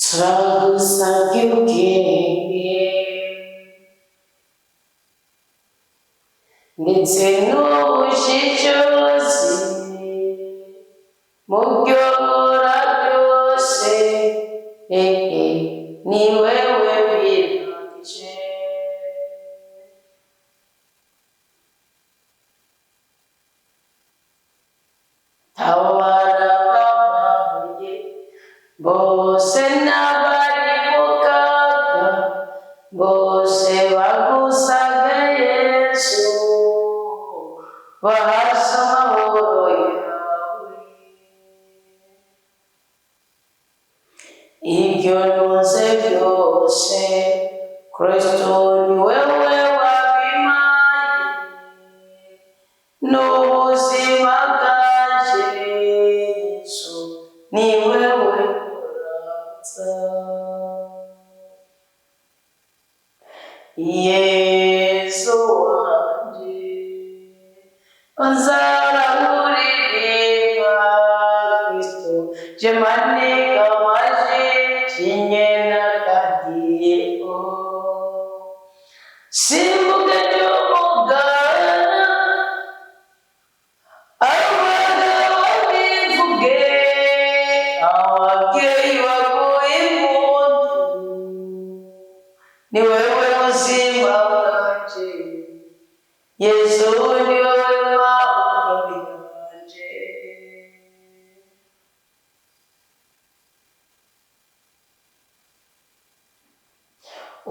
Turagusange ubwenge ndetse n'ubushishozi mu byo nkora byose, ni wewe birangije. Tabara ababaye bose n'abari mu kaga, bose bagusaga Yesu, bahashe amahoro yawe. Ibyo ntuze byose, Kristo ni wewe wabimpaye, n'ubuzima bwanje Yesu, ni wewe uranza. Yesu wanje nzarahuririmba Kristo, je maneka maje chinyena kadiyo, simbuke jomugana abagabo bivuge, ababyeyi baguhe impundu, ni wewe buzima bwanje Yesu, ni wewe mahoro yanje.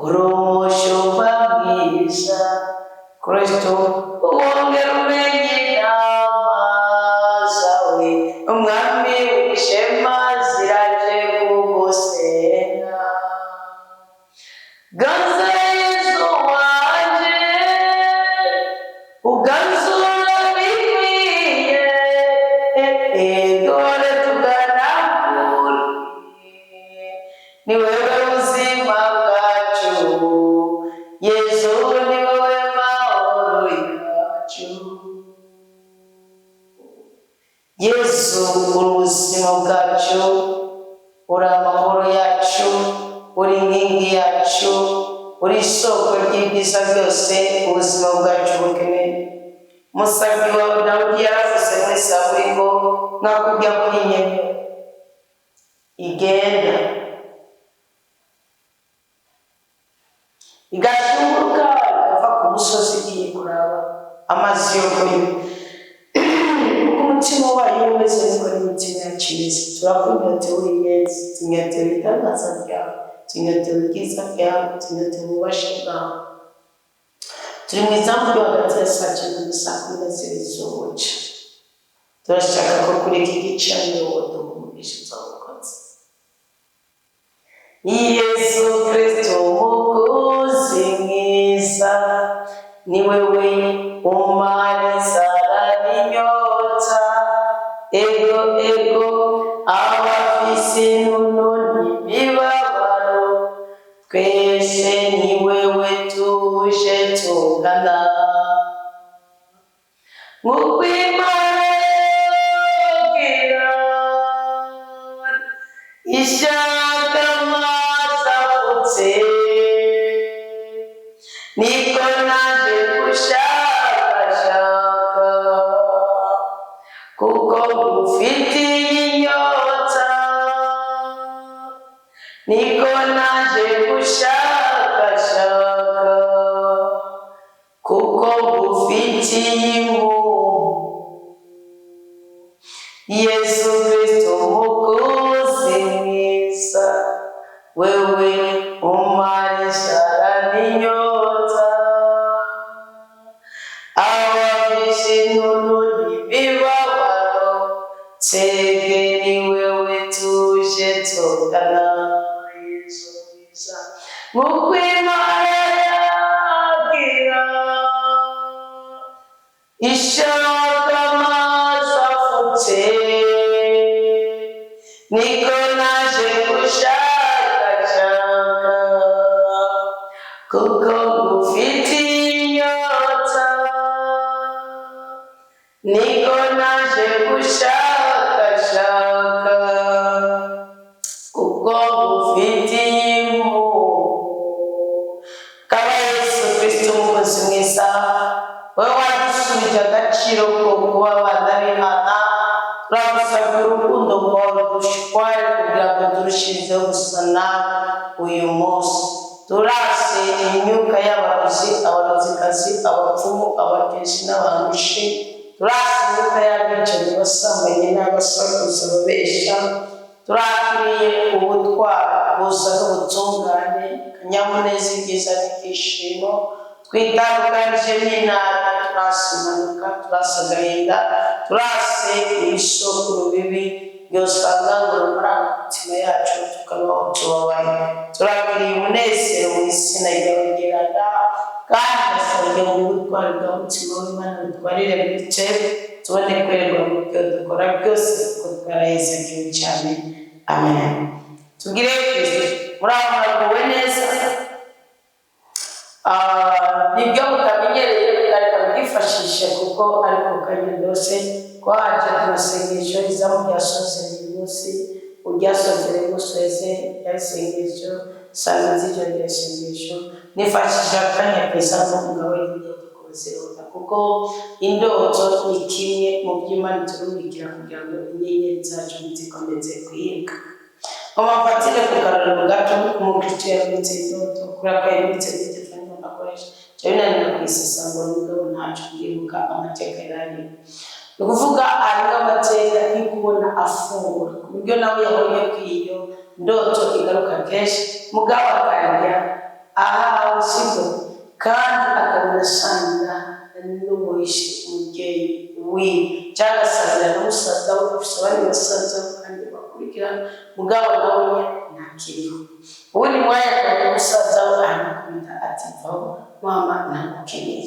Uri umushumba mwiza Kristo, wongera umenye inama zawe, umwami w'ishema ziraje kugusenga. Ganza Yesu wanje, uganzura bikwiye, dore tugana kure, ni wewe buzima bwacu Yesu, ni wewe mahoro yacu. Yesu, uri ubuzima bwacu, uri amahoro yacu, uri inkingi yacu, uri isoko ry'ibyiza byose ubuzima bwacu bukeneye. Umusazi wawe Dawudi yaravuze muri Zaburi ngo nkakujya kuri nyene igenda igashunguruka ikava ku musozi igiye kuraba amazi yo kunywa. Uko umutima wayo umeze niko n'imitima yacu imeze. Turakunyotewe uri Yesu, tunyotewe ibitangaza byawe, tunyotewe ubwiza bwawe, tunyotewe ububasha bwawe. Turi mu izamu ryo hagati ya saa cyenda na saa kumi n'ebyiri z'umuco. Turashaka ko kuri iki gicaniro woduha umugisha uzawukoze. Yesu Kristo umukozi mwiza, ni wewe umara inzara n'inyota, ego abafise intuno n'imibabaro, twese ni wewe tuje tungana. Nk'uko Imana yogira ishaka amazi afutse, niko naje gushakashaka, kuko ngufitiye inyota, niko naje gushakashaka, kuko ngufitiye impuhwe. Yesu Kristo umukozi mwiza, wewe umara inzara n'inyota, abafise intuno n'imibabaro, twebwe ni wewe tuje tungana. Yesu mwiza, nk'uko Imana yagira ishaka amazi afutse, niko naje gushakashaka, kuko ngufitiye inyota, niko naje gushakashaka, kuko ngufitiye agaciro ko kuba abana b'Imana. Turagusabira urukundo rwawe dushware kugira ngo turushizeho gusa nawe uyu munsi. Turase imyuka y'abarozi, abarozikazi, abapfumu, abagenzi n'abangushi. Turase imyuka y'abicanyi, abasambanyi n'abasakuza babesha. Turakiriye ubutwari buza n'ubutungane, akanyamuneza, ibyiza n'ibyishimo. Twitandukanije n'inabi, turase impanuka, turase agahinda, turase ibisokuru bibi byose angangura muri imitima yacu, tukabaho tubabaye. Turakiriye umunezero mu izina ryawe ryera, kandi ndasabye ngo ubutwari bw'umutima w'Imana butwarire bice, tubone kwerwa mu byo dukora byose, kuko twarahezagiwe cyane. Amen. Tugire Kristo. Muramuwe neza. Nibyo mutamenyereye mukareka bwifashishe, kuko ariko kanyandose ko haje amasengesho izamu ryasozera uyu munsi, uryasozera musweze ryasengesho sanga nzijyo ryasengesho nifashisha akanya pesa n'umugabo y'indoto kubazirota, kuko indoto ni kimwe mu by'Imana turumikira kugira ngo inyenyeri zacu zikomeze kwiga. Amafatire kugarura gato umukristo yabitse indoto kubera ko yabitse telefone akoresha cyane na kwisesa ngo n'umugabo ntacu kwibuka amateka yari. Ni ukuvuga ariko amateka y'ukubona afungura ku buryo nawe yabonye kwiyo ndoto igaruka kenshi, mugabo akajya aha usigo kandi akabona sanira n'umuhishi umubyeyi wiwe cyangwa sanira n'umusaza we, afite abandi basaza kandi bakurikira, mugabo nawe ntakiriho. Ubundi mwanya akaba umusaza we aramukubita ati vaho mama ntamukeneye.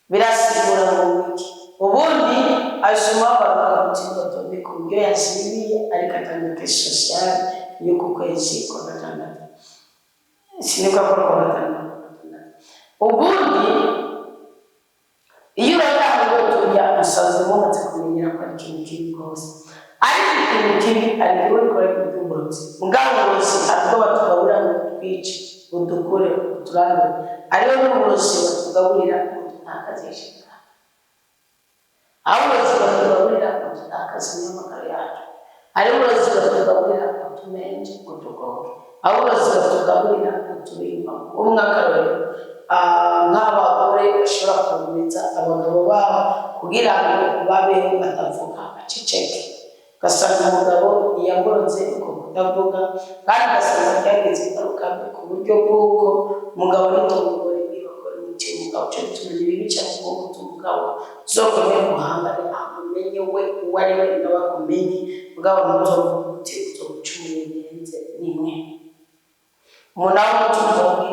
Birasigura ngo wiki ubundi asoma bakamutima tobe ku buryo yasiriye ariko atandika social yo ku kwezi kwa gatandatu. Sinika kwa gatandatu. Ubundi iyo batanga tujya musaza mumaze kumenyera ko ari ikintu kibi rwose, ariko ikintu kibi ariwe ukora iby'uburozi. Mugaburozi ariko batugabura ngo twice udukure uturande, ariwe n'uburozi batugaburira ngo tutakazeshe, aburozi batugaburira ngo tutakaze n'amagara yacu, ariwe uburozi batugaburira ngo tumenje ngo tugoke, aburozi batugaburira ngo tubimba. Umwakarorero nk'abagore bashobora kuguriza abagabo babo kugira ngo babeho batavuga baceceke, ugasanga umugabo yagorotse uko kutavuga, kandi ugasanga byageze ingaruka ku buryo bw'uko umugabo n'umugore bakora umutima, umugabo cyo tumenya ibica ku umugabo zokome guhangana amenye we uwo ari we nawe akumenye, mugabo n'umutima uti uzogucumuye birenze nimwe. Umuntu aho umutima we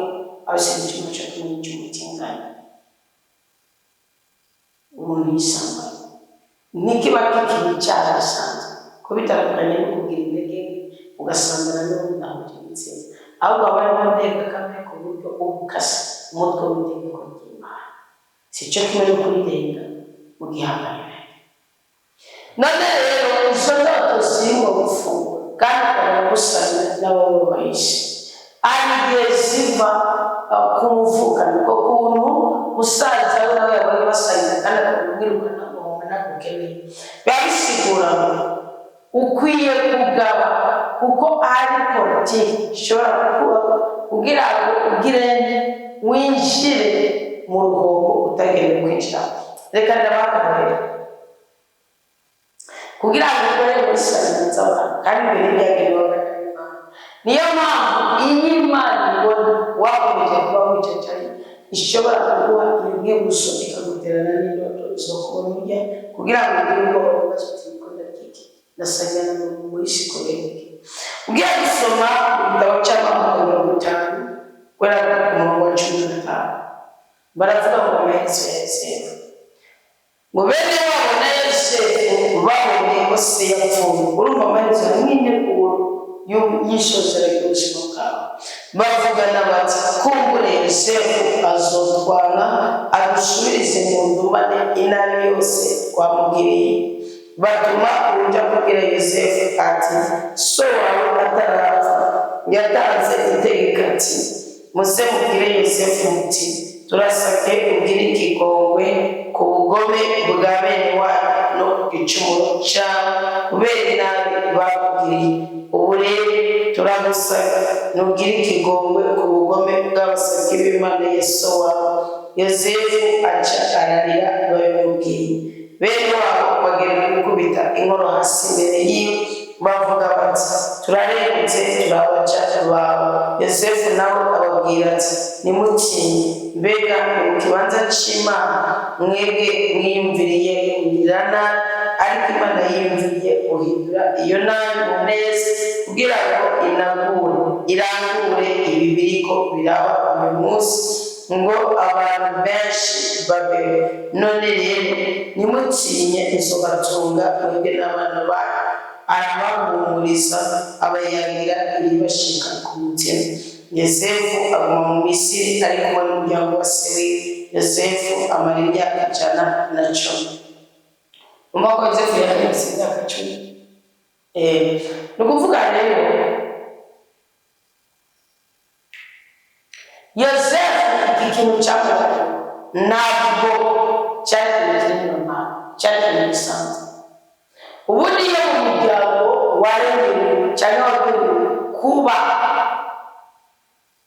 abashinzwe icyuma cyo kumenya icyuma kingana, umuntu yisanga nikiba kikiri icyaha gisanzwe ko bitandukanye no kugira intege ugasangana n'ubundi aho tubitse, ahubwo aba ari amateka kamwe ku buryo ubukasa umutwe w'itegeko ry'Imana, si cyo kimwe no kurirenga mu gihanganiro. None rero izo ndoto zirimo gufungura kandi ukabona gusana n'abo bahishe, ari igihe ziva ku muvukano ko kuntu musaza we nawe yabonye basanga kandi akamubwirukana ngo mumena gukeneye, biba bisigura ukwiye kugaba, kuko ari politiki ishobora kuba kugira ngo ugire winjire mu rugobo utagenewe kwinjira. Reka ndabakarorera kugira ngo ukore muri saniriza abantu kandi mbere byagenewe Imana. Niyo mpamvu iyi Imana ibona wakomeje kuba wicaye ishobora kuguha imwe gusa ikaguterana n'indoto zo kubona ujya kugira ngo ugire ubwoba bw'abashyitsi bikunda kiki nasangana muri sikoreke. Ugiye gusoma igitabo cy'Amahuko 50 guhera ku murongo wa 15 baravuga ngo Yosefu mu bene wabo na Yosefu babonye ko se yapfuye. Urumva amaherezo y'imyiteguro y'ishozera y'ubuzima bwawe, bavugana bati kumbure Yosefu azotwana adusubirize mu ndumane inabi yose twamugiriye. Batuma uruja kubwira Yosefu ati so wawe atarapfa yatanze itegeko ati muze mubwire Yosefu muti turasabye ugire ikigongwe ku bugome bwa bene wanyu no ku gicumuro cyabo kubera inabi bakugiriye. Ubu rero turagusaba ntugire ikigongwe ku bugome bw'abasabyi b'Imana Yesu wawe. Yosefu aca ararira babimubwiye. Bene wabo bagenda gukubita inkoro hasi imbere yiwe bavuga bati turarengutse turabaca bawe. Yosefu nawe ababwira ati nimutinye, mbega mu kibanza cy'Imana mwebwe mwiyumviriye kugira nabi, ariko Imana yiyumviriye guhindura iyo nabi mu neza kugira ngo irangure ibi biriko biraba uyu munsi ngo abantu benshi babeho. None rero nimutinye izobatunga mwebwe n'abana banyu. Arabahumuriza abayagira ibibashika ku mutima. Yosefu aguma mu Misiri ari kumwe n'umuryango wa se wiwe. Yosefu amara imyaka 110. Umva ko Yosefu yari afite imyaka 10. Ni ukuvuga rero Yosefu ikintu cyamubaye ntabwo cyari kintu gisanzwe. Ubundi iyo mu muryango waremewe cyangwa waremewe kuba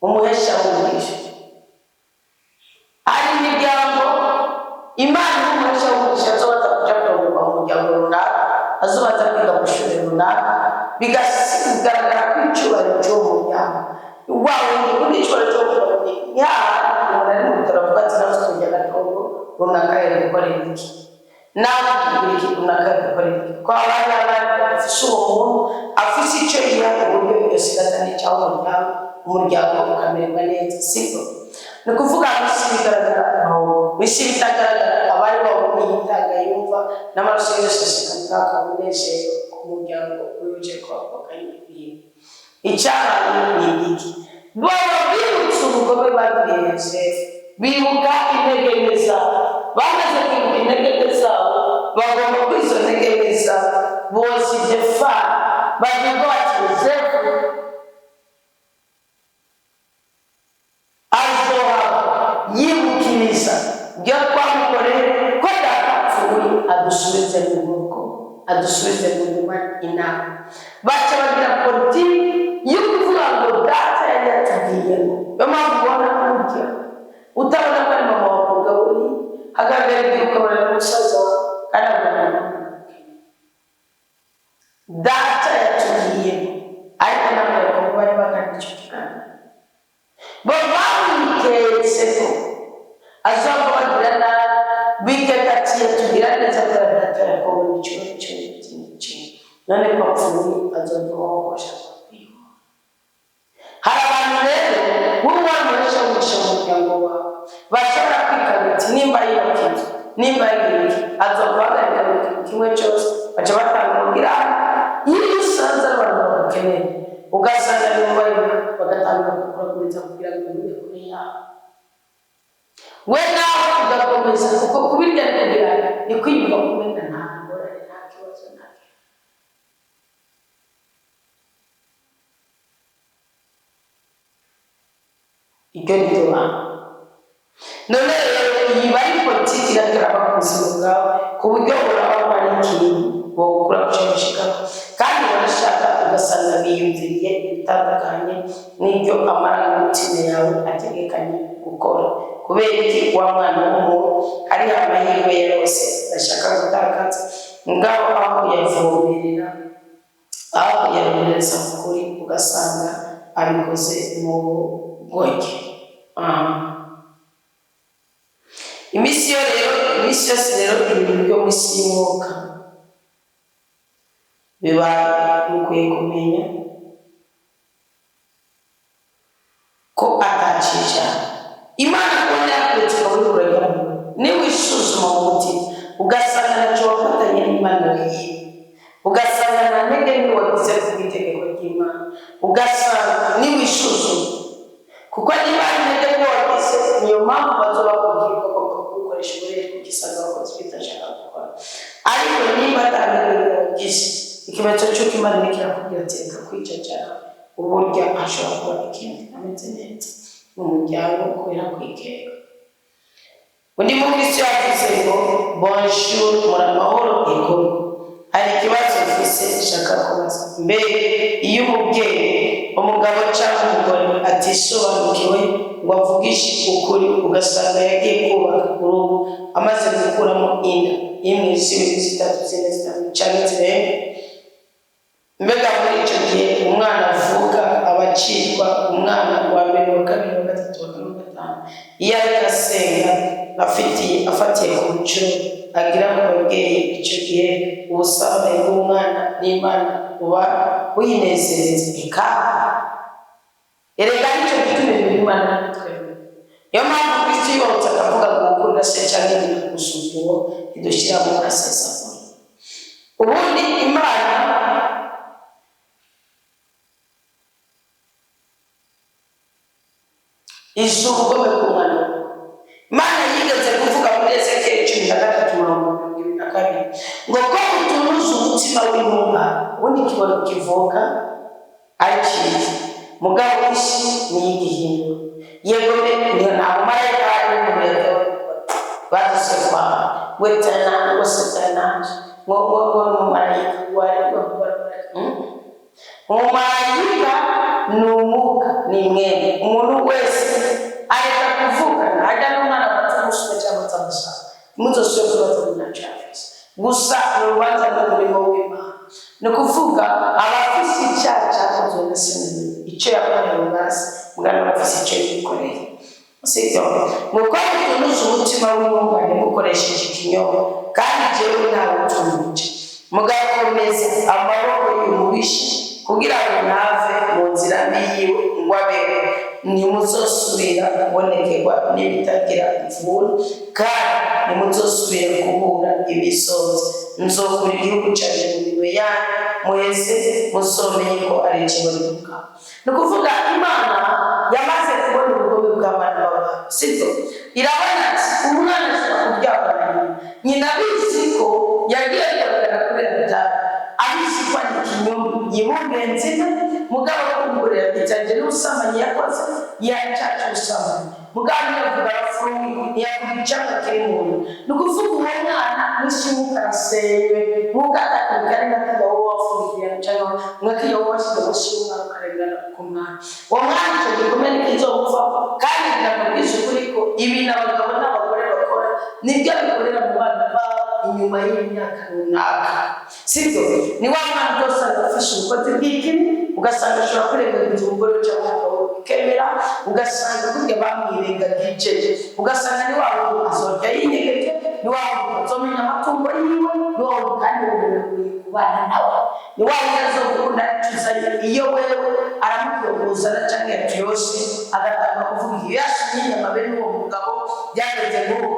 umuhesha w'umugisha, hari imiryango Imana y'umuhesha w'umugisha azobaza kuja kurongorwa mu muryango runaka, azobaza kwiga mu ishuri runaka, bigaragara ko icyubahiro cy'uwo muryango wawe ubundi icyubahiro cy'uwo muryango ni hahandi umuntu ari mu bitaro avuga ati nawe tujya gatongo runaka yari gukorera iki, nawe kugira iki runaka yari gukorera iki, ko abandi bafise uwo muntu afise icyo yiha uburyo yose igatana cyangwa umuryango ukamererwa neza, siko? Ni ukuvuga isi bigaragara aho isi bitagaragara abari babonye yitaga yumva n'amaraso yose ashikana akamunezero ku muryango uje kwakanye ibintu. Icyabaye ni iki? Baba bibutse ubugome bagiriye Yosefu, bibuka intege zabo. Bamaze kwibuka intege zabo bagomba kwizo ntege zabo bose Jefa bavuga bati Yosefu yibukiriza byo twamukoreye ko datapfuye adusubize mu rugo, adusubize mu nyuma inama. Baca bagira politiki yo kuvuga ngo data yari yatugiyemo. Yo mpamvu ubona kurya utabona ko ari mama wawe ugaburi hagaragara igihe ukabona n'umusaza wawe kandi abona data yatugiyemo, ariko ntabwo ko bari bagana icyo kiganiro. Bo bamwitetse ko azava bagira nabi bigakatiye tugira neza ko data yakobona icyubahiro cy'umutima. None ko apfuye azava wogosha kwiho. Hari abantu rero b'umwana muresha w'umugisha mu muryango wawe bashobora kwikabita nimba yibakiye nimba yigiriki azava bagarika mu kintu kimwe cyose baca batanga kugira iyo usanze abantu bakeneye ugasanga nimba bagatanga kukuraguriza kugira ngo ube kuri yawe we nawe ugakomeza kuko kubirya kugira ni kwiyumva kumenya nta ngorane nta kibazo nacyo. Ibyo ni byo none iyi bari politiki iraturaba ku buzima bwawe ku buryo uraba ari ikintu wokura gushimishikaho kandi barashaka ugasanga biyumviriye ibitandukanye n'ibyo amarangamutima yawe ategekanye gukora. Kubera iki wa mwana w'umuntu hari amahirwe yose bashaka gutakaza ngabo aho yavomerera aho yabonereza ukuri ugasanga abikoze mu bwoge. Imisi yose rero ibintu byo mu isi y'umwuka biba mukwiye kumenya ko atacisha Imana kubona yakuretse ukabura niba wisuzuma mu mutima ugasanga ntacyo wafatanye n'Imana wiyiwe, ugasanga nta ntege nke wagize ku itegeko ry'Imana, ugasanga niba wisuzuma kuko niba intege nke wagize niyo mpamvu bazoba bakubwira ko bagomba gukoresha uburenganzira kugisanga abakozi bitashaka gukora. Ariko niba atandukanye wagize ikibazo cy'uko Imana ntikirakubwira ati reka kwica cyane uburyo ashobora kuba ikintu ameze neza mu muryango kubera kwikeka. undi mukristo yavuze ngo bonjour muramahoro ego hari ikibazo mfise nshaka kubaza mbere iyo umugabo cyangwa umugore atisobanukiwe ngo avugishe ukuri ugasanga yagiye kubaka urugo amaze gukuramo inda imwe zibiri zitatu zine zitanu cyangwa zirenga mbega muri icyo gihe umwana avuka abacirwa umwana wa mbere wa kabiri wa gatatu wa kane wa gatanu iyo ariko asenga afatiye ku nshuro agira ngo ababyeyi icyo gihe ubusabane bw'umwana n'Imana buba buyinezereza erega nicyo gituma Imana twebwe niyo mpamvu Kristo yose akavuga ngo gukunda se cyangwa ibintu gusuzuma idushyira mu masezerano ubundi Imana izubugome bw'umwana Imana yigeze kuvuga muri Ezekiel 13:22 ngo ko utunuza umutima w'intumwa ubundi kibono kivuka ari cyiza mugabo isi ni igihindura yego niyo ntabwo marayika ari mu rwego baduse kwa wetana ngo satana ngo marayika wari umumarayika ni umwuka ni mwene umuntu wese areka kuvukana ajya n'umwana batamusuka cyangwa batamushaka muzose kubaza cyafise gusa urubanza n'umurimo w'Imana no kuvuga abafise icyaha cyakozwe na sinzi icyo yakoreye urubanza mugana bafise icyo yikoreye sibyo mukora kunuza umutima w'umwana mukoresheje ikinyoma kandi jewe ntawe utumuje mugakomeza amaboko y'umubishi kugira ngo nave mu nzira yiwe ngo abeho nimuzosubira kubonekerwa n'ibitagira imvura kandi nimuzosubira kubura ibisoza nzokura igihugu cyaje mu minwe yanyu muheze musomenye ko ari ikibaruka ni ukuvuga Imana yamaze kubona ubugome bw'abana b'abantu sibyo irabona ati umwana ashobora kuryamana nyina abizi ko yagiye kugaragara kuri Adamu abizi ko ari ikinyoma yibumbenze mugabo kumburira icyaje n'ubusambanyi yakoze yacaca ubusambanyi mugabo yavuga afungi yakubicaga k'umuntu ni ukuvuga uwo mwana n'ishimukasewe mugada kugari n'akaba wafungiye cyangwa mwakiye washyize bashyira ukarengana ku mwana uwo mwana icyo gikomere kizomuva kandi ndamubwiza ukuri ko ibintu abagabo n'abagore bakora nibyo bikorera mu bana babo inyuma y'imyaka runaka sibyo ni wa mwana rwose agafasha ubukozi bw'ikibi ugasanga ashobora kurengagiza umugore cyangwa umugabo bikemera ugasanga burya bamwirengagije ugasanga ni wa wundi azorya yinyegeje ni wa wundi azomenya amatungo yiwe ni wa wundi kandi ubumenyi kubana nawe ni wa wundi azokunda acuzanye iyo wewe aramukuyoboza cyangwa yatuyose agatanga kuvuga iyo yashimye inyama be n'uwo mugabo byageze nk'ubu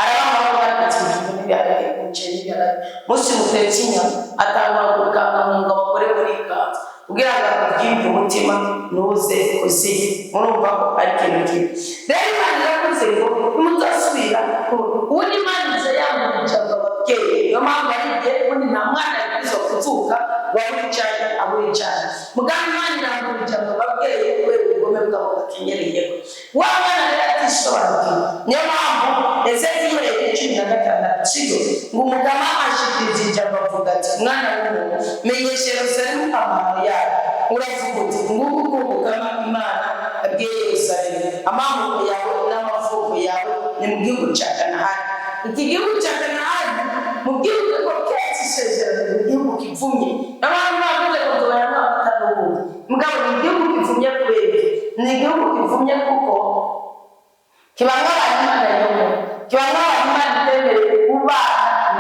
arabamara bakatsinda n'ibyabaye umuceri n'ibyabaye musi mutetse inyama atangwa gukanga mu ngabo bakore muri kanzu kugira ngo akubwire umutima nuze kuziye murumva ko ari ikintu kibi rero Imana yakoze ngo nimutasubira ubundi Imana iza yamurikira ababyeyi niyo mpamvu ari igihe ubundi nta mwana yagize kuvuka waburi cyane aburi cyane muganga Imana iramurikira ababyeyi kubera ubugome bwabo bakenyereyeho wa mwana rero atisobanukiwe niyo mpamvu Ezekiel 16 sibyo ngo umugama ashikiriza ijambo avuga ati mwana w'umuntu menyesha Yerusalemu amahoro yayo uravuga uti nguko uko umugama Imana abwiye Yerusalemu amahoro yawe n'amavuko yawe ni mu gihugu cya Kanahani iki gihugu cya Kanahani mu gihugu ko cyatsi isezerano mu gihugu kivumye abantu bavuze ngo bayana batanubu mugabo ni igihugu kivumye kwebe ni igihugu kivumye kuko kibanga Imana yoko kibanga Imana itemere kuba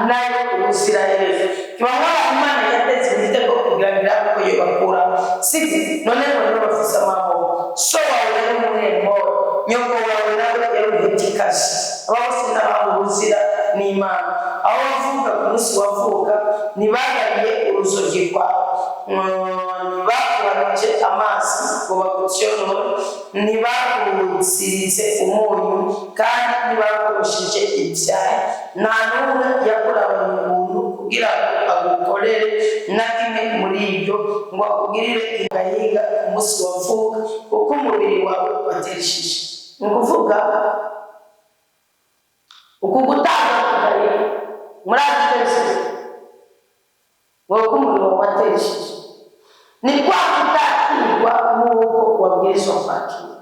nayo ubusiraherezo kibanga Imana yateze ibitego kugira ngo yobakura sibyo none ngo bafise amahoro so wawe n'umurembo nyoko wawe nawe yaruhitikasi abose n'abahuzira n'Imana aho bavuga ku munsi wavuka nibagariye uruzogi rwawe nibakuranije amazi ngo bagutyonore nibakutsiritse umunyu kandi nibakoresheje ibyaha nta n'umwe yakorewe umuntu kugira ngo agukorere na kimwe muri ibyo ngo akugirire igahiga ku munsi wavuka kuko umubiri wawe wateresheje ni ukuvuga ukugutanga kugari murazitese wowe umuriro watesheje ni kwa kutakirwa nk'uko wabwirizwa kwakira.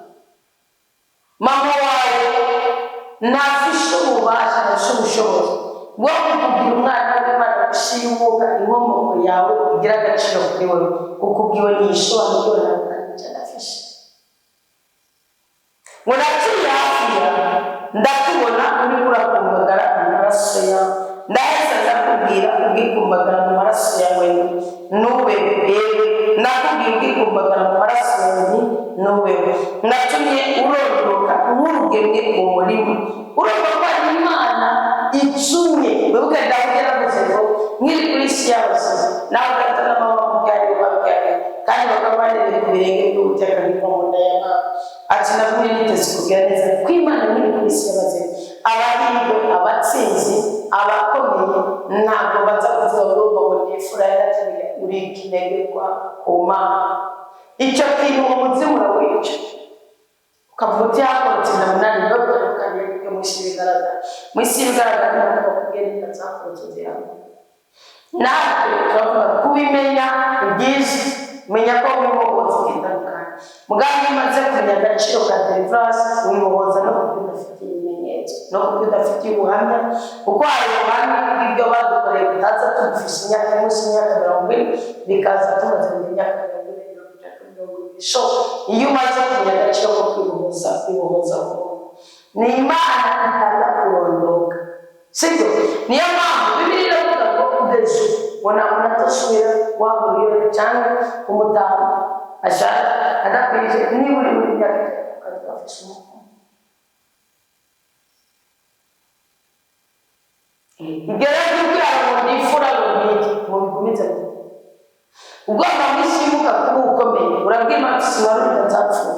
Mama wawe nafishe ububasha nafishe ubushobozi bwo kukubwira umwana w'Imana gushimuka inkomoko yawe kugira agaciro kuri wowe kukubwiwe n'ishobozi ryo nafishe ngo naciye hafiya ndakubona uri kurakumbagara amaraso yawe ndaheza ndakubwira ubwikumbagara mu maraso yawe nube nakubwiye ubwikumbagara mu maraso yawe nube natumye uroroka nk'urugemwe mu murima uroroka Imana icumye wewe ndakubwira ngo nkiri kuri isi y'abasizi nawe gatana mama mubyaye babyaye kandi bakabanire ku birenge by'ubuteka bwo mu nda ya mama ati nabwiye niteze kugira neza ko Imana nkiri kuri isi y'abasizi abahirwe abatsinzi abakomeye ntabwo baza kuvuga ngo nifura yaratumye uri ikinegerwa ku Mana. Icyo kintu umuzimu urawica ukavuga uti yakorotse na munani dogiteri ukaniye mu isi bigaragara ntabwo bakubwira nzakorotse ziramo natwe turavuga kubimenya byiza menya ko wibohoza ukitandukanye mugambi umaze kumenya agaciro ka deliverance wibohoza no kubyo udafitiye ibimenyetso no kubyo udafitiye ubuhamya kuko hari ubuhamya bw'ibyo badukoreye butaza tugufisha imyaka munsi y'imyaka 40 bikaza tumaze mu myaka 40 so iyo umaze kumenya agaciro ko kwibohoza ni Imana itanga kurondoka sibyo niyo mpamvu Bibiliya iravuga ngo kugeza ubona unatasubira waguriye cyangwa umutamu ashaka adakwije niba uri muri myaka kandi bafishe umukono igera kubyara ngo nifura ngo niki mu bigumize ugomba mwisimuka kuba ukomeye urabwima simaru ndatapfa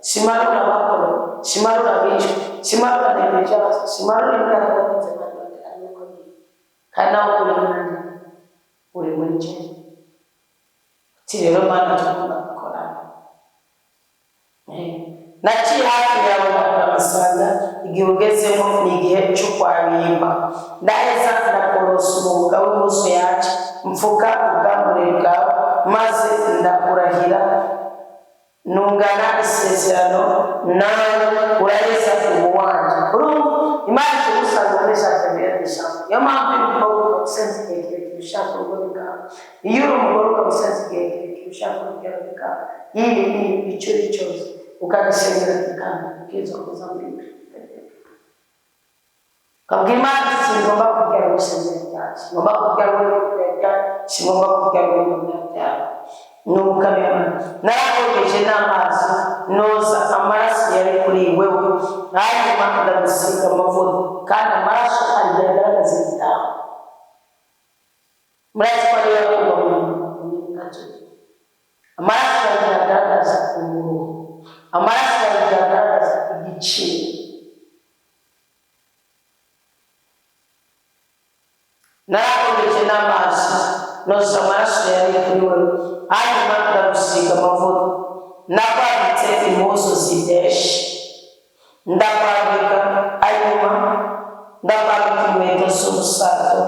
simaru nabakora simaru nabicho simaru nademeja simaru ndatapfa kana uri muri cyo tirero Mana tukunda gukora naciye hafi yawe amasanga igihe ugezemo ni igihe cyo kwabimba ndaheza ndakorosa umwuga w'imoso yacu mfuka ubwambure bwawe maze ndakurahira nungana isezerano nawe uraheza ubuwanje Imana igusanga muri Sakabera dishaka yo mpamvu y'umukobwa usenze igihe ushaka urugo bwawe iyo uri umugore usenze igihe ushaka urugo bwawe iyi icyo cyose ukagisengera kandi ukiza kuza muri kabwira Imana singomba kugira ngo usengere cyane ngomba kugira ngo singomba kugira ngo byane nukamera narakomeje n'amazi noza amaraso yari kuri wewe hanyuma ndagusiga amavuta kandi amaraso agaragaza ibitaha murazi ko rero amaraso agaragaza uruhu amaraso agaragaza igiciro narakomeje n'amazi noza amaraso yari kuri wewe hanyuma ndagusiga amavuta nakwambitse impuzu zideshe ndakwambika hanyuma ndakwambika inkweto z'ubusato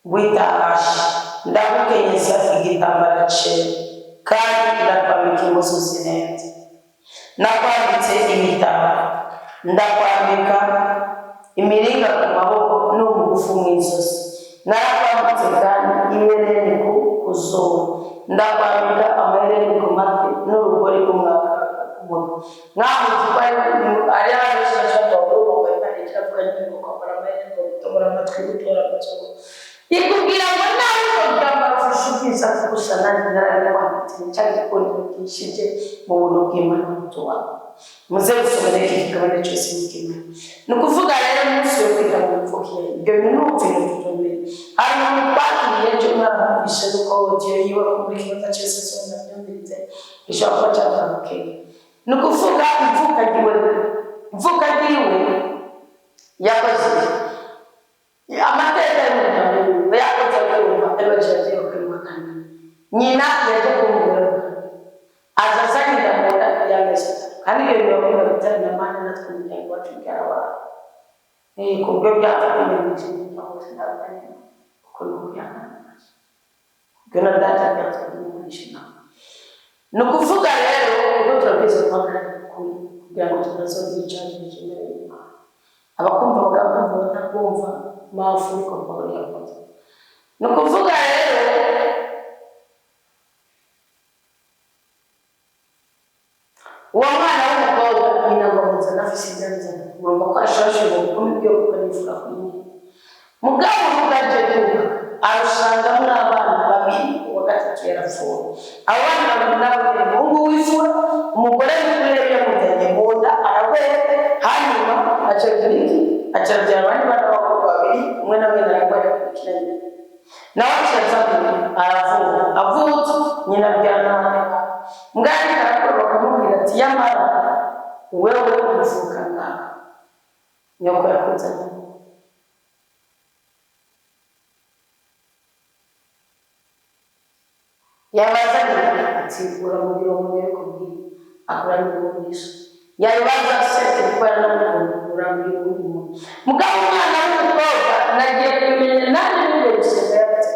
bw'itarashi ndagukenyeza igitambara cyera kandi ndakwambika impuzu zirenze nakwambitse imitako ndakwambika imiringa ku maboko n'umugufu mu izosi narakwambitse kandi ihereni ku zuru ndakwambika amahereni ku matwi n'urugori rw'umwaka kumutwe nkaho twari ari abenshi bashaka kuvuga kandi cyavuga ngo kwambara amahereni ngo gutora amatwi gutora amatwi ikubwira ngo nawe ukambara ufishikiza gusa nanjye narakwambitse cyangwa ikondo kishije mu buntu bw'Imana mutuwa muze gusomera iki gitabo cyose mukimwe nukuvuga rero umunsi wo kwiga mu mvukiye ibyo bintu n'ubupfira tutomeye hari umuntu twakiriye cyo mwarabishe nuko ugiye yiwe muri kibazo cyose sonda byumvirize ishobora kuba cyatandukanye nukuvuga mvuka giwe yakoze amateka y'umuntu yakoze kumva elogeje kwimukana nyina yaje kumubura azazanira munda yamesha kandi iyo biba bitari na Mana natwe umuryango wacu byarabaye kubwo byatumye n'ikindi aho tindabanye ko n'ubuyana gana data byatwumvisha no kuvuga rero ubwo turabize kwakana kugira ngo tunazobicaje imbere y'Imana abakumva bagakumva batakumva mafu ko bari yakoze no kuvuga rero uwo mwana w'umukobwa nyina bamuza nafise ibyanza urumva ko ashashe mu bukumi byo kukanifura kuri mugabo mugaje kuba arusanga mw'abana babiri wa gatatu yarapfuye abana babiri nabo umuhungu w'ifura umugore w'urebe yamutanye munda arabere hanyuma acabyara abandi bana b'abakobwa babiri umwe nawe naragwara kurikiranye nawe aravuga avutse nyina byana mugari karakora bakamubwira ati yamara wewe uvuka ngaha nyoko yakuzanye yabazanye ati uramubwira umubiri kubwira akora n'umugisha yabibaza sete kuko uramubwira umuntu mugabo umwana w'umukobwa nagiye kumenya nani n'ibyo guseka yabitse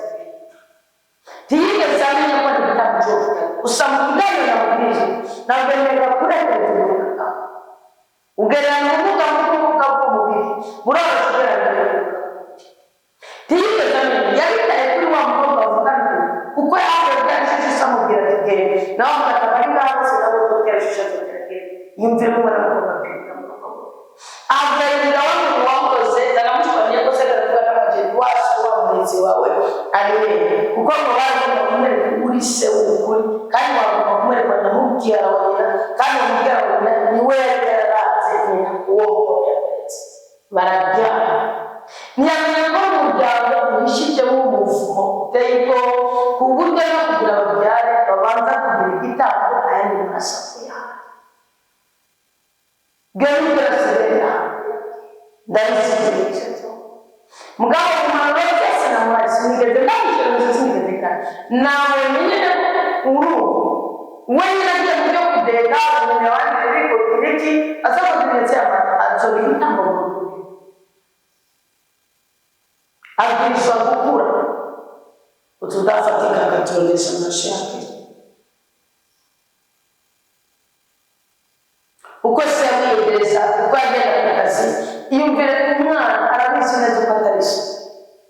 ntiyigeze amenya ko ntibitamujyoka gusa mu kiganiro namubwije ntabwo yemera kurengereza ugereranya ubumuga bw'umubiri buroroshye ugereranya ntiyigeze amenya yabitaye kuri wa mukobwa bavugana kuko yahabwa byarishije samubwira ati gere nawe mugataha ari ngaho se nabo byarishije ati yumvire ko bari mukobwa bwira mukobwa abwira wamwe wamukoze naramushwaniye ko se garavuga n'amajeri wacu wa murinzi wawe ari we kuko ngo bagomba kumwereka uri se w'ukuri kandi bagomba kumwereka namubwira wanyina kandi umubwira wanyina ni we yararanze nyina uwo mukobwa yakoretse barabyara ntiyamenya ko umuryango wishije w'umuvumo uteye ubwoba ku buryo no kugira babyare babanza kugira igitambo ayandi maraso yawe gari birasubira ndabisigiye mugabo kumara wese na mwasi nigeze ndabishira sinigeze nawe nyine uru wewe nagiye mujyo kudeka umuntu wandi ariko kiriki asaba kunyetsa azobita mu abisha gukura utudafatika katuonesha maisha yake uko siyamwiyedereza uko agenda ku kazi iyumvire umwana arabizi neza uko atarisha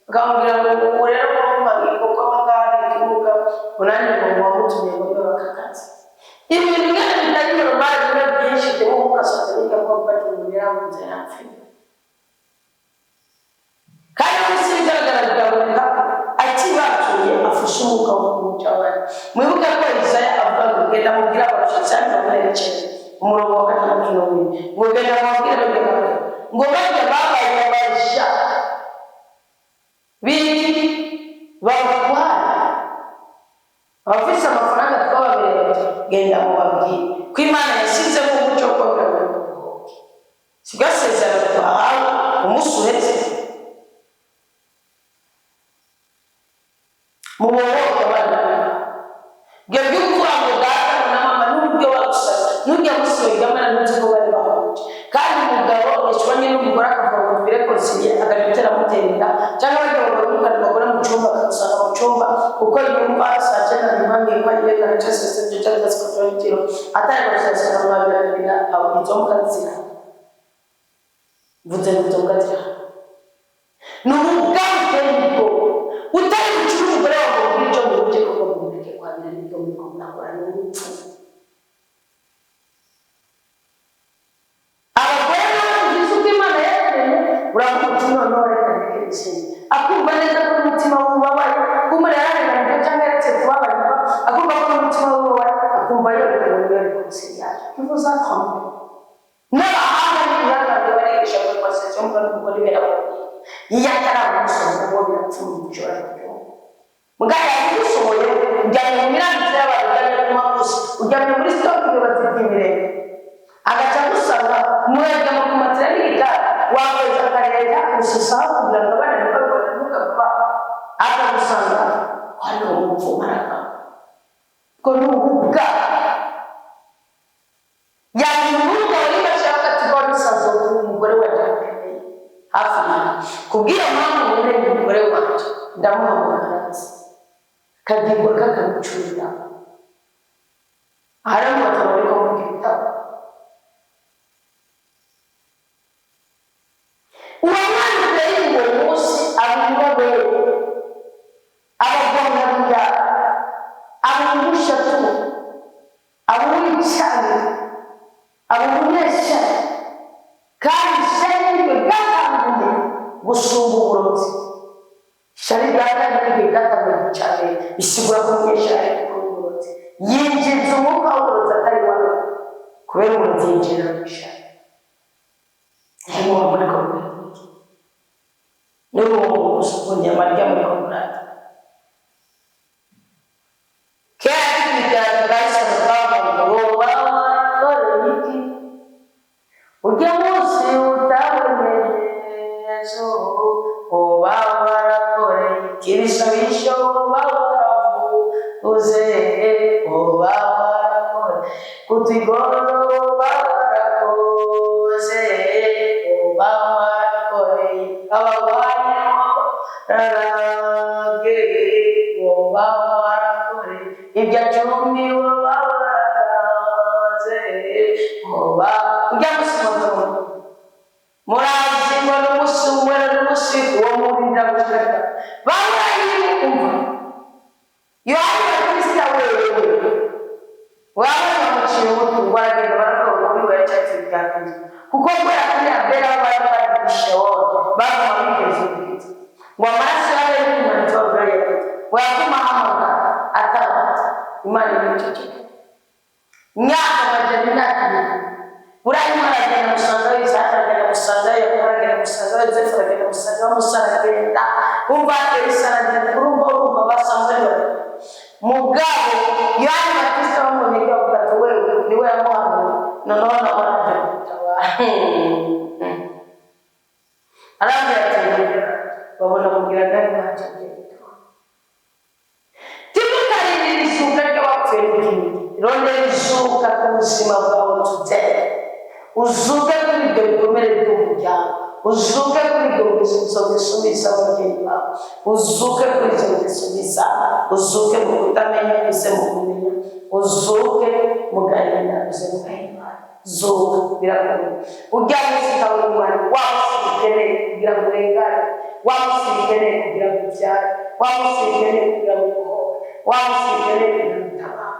akamubwira ngo rero kumubwira ko amagare ikibuga unani ngo wamutumye ngo bakakazi ibintu bimwe bitari normal biba byinshi byo mukasoza biga ko batumira mu nzira yapfi kandi usigaragara bwaboneka akibatuye afusha umwuka wo kumucabana mwibuka ko Isaya avuga ngo genda mubwira abashitsi bamurekere umurongo wa gatatu n'uw'indwi ngo genda mubwire ngo bajya babaye abasha biki babatwara abafise amafaranga twababereye genda mubabwire ko Imana yashyizemo umuco wo kubabwira ngo sigasezerano twahawe umunsi uheze mu buboko abana gebyo kuvuga ngo data na mama n'uburyo wagusaza n'ujya gusubiramo n'uzi ko bari bahuje kandi umugabo yashwanye n'umugore akavuga ngo twire konsiliye agatera muterinda cyangwa bagomba bakora mu cyumba akasanga mu cyumba uko yumva saa cyenda n'impamvu ko agiye karaca sese cyangwa se kutwakiro atari gusasa mwabira abo izomuka nzira vuze nzomuka nzira n'ubugabo utari gucura umugore wawe ngo icyo mu buryo bwo kumureke kwabira n'ibyo muri kumuragura n'urupfu abagore n'abagize uko Imana yaremye uravuga uti noneho reka ntekereze akumva neza ko umutima w'ubabaye kumurerana cyangwa yaretse kubabarirwa akumva ko umutima w'ubabaye akumva yoreka ngo yore konsiliyaje bivuze akamwe n'abahanga n'ibihanga barisha muri konsiliyaje mvuga n'umugore beramuye iyo ataramusoma ngo birapfundikira mugaya yagusohoye ujyanye mu mirangizo y'abantu ujyanye ku makosa ujyanye muri sitoke yubatse iby'imirenge agaca gusanga umurenge mu kumatira n'igitari wakweza akarega ususaho kugira ngo abana ntibabibone ntugapfa akagusanga hano umupfu maraka ko n'ububwa yakuruga wari bashaka tuba dusazo umugore waje ndamuhamagara kagirwa kakamucurira aramubaza muri ko mu gitabo umwana mbere y'uwo munsi abirwabe abagomba abamushatu abumwicyane abumunesha kandi shari bwatanguye gusumba uburozi shari bwatanguye bwatanguye cyane bisigura ko umunyeshari uburozi yinjiza umwuka w'uburozi atari wawe kubera uburozi yinjira mu ishari niyo muri komurati niyo ubundi amarya muri komurati kera bigaragara ujya munsi utabonyezo uba warakoreye ibisabisho uba waravuze uba warakoreye kutugorora uba warakoze uba warakoreye abarwayi rarage uba warakoreye ibya cumi uba warakoze uba ujya musimoza murazi mbona umusumwera n'umusiku wo murinda gushaka bamurayiye kumva yohani bakristo wewe waba bamuciye umutu baragenda baravuga kuri we cyatsi byakunze kuko kubera kuri abera bari barabishe wowe baguma bigeze ubwiza ngo amaraso yawe y'umuntu waburaye wayatuma hamaga atabata imana y'iceceke myaka majana imyaka Urahima aragenda musanga w'Isaka aragenda musanga aragenda musanga Yosefu aragenda musanga Musa aragenda umva Elisa aragenda urumva basamwe mugabo yani Bakristo bamubonye bavuga ati wewe niwe yamuhamye none waraje gutabara arambye ati babona kugira ndani ntacyo timukarindira isuka ry'abapfuye rondera isuka ku buzima bwawe tutera uzuke kuri ibyo bikomere by'umuryango uzuke kuri ibyo ngeso bisubiza ababyeyi bawe uzuke kuri ibyo ngeso bizana uzuke mu kutamenya uze mu kumenya uzuke mu gahinda uze mu gahinda zuka birakomeye ujya munsi kawe umwana wamusikeneye kugira ngo urengane wamusikeneye kugira ngo ubyare wamusikeneye kugira ngo uhohe wamusikeneye kugira ngo utabare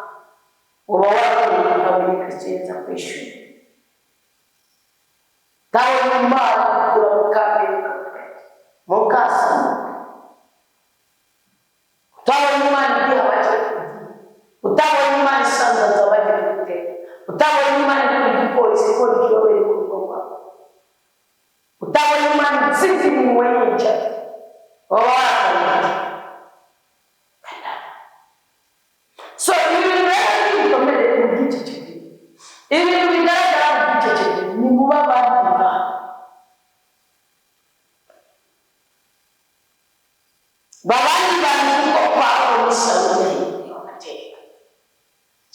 uba warakomeye ukabona Kristo yeza kwishura tawe nyumbani kukura mukame mukasa utawe nyumbani pia wachakudi utawe nyumbani sanda za wajikute utawe nyumbani kujipolisi kwa kiyowe kukuwa utawe nyumbani sisi ni mwenye mchaki wawaka so ili mwere kutomele kujiche chiki ili mwigara kujiche chiki ni mubaba babandi bantu ko kwa umusaza y'amateka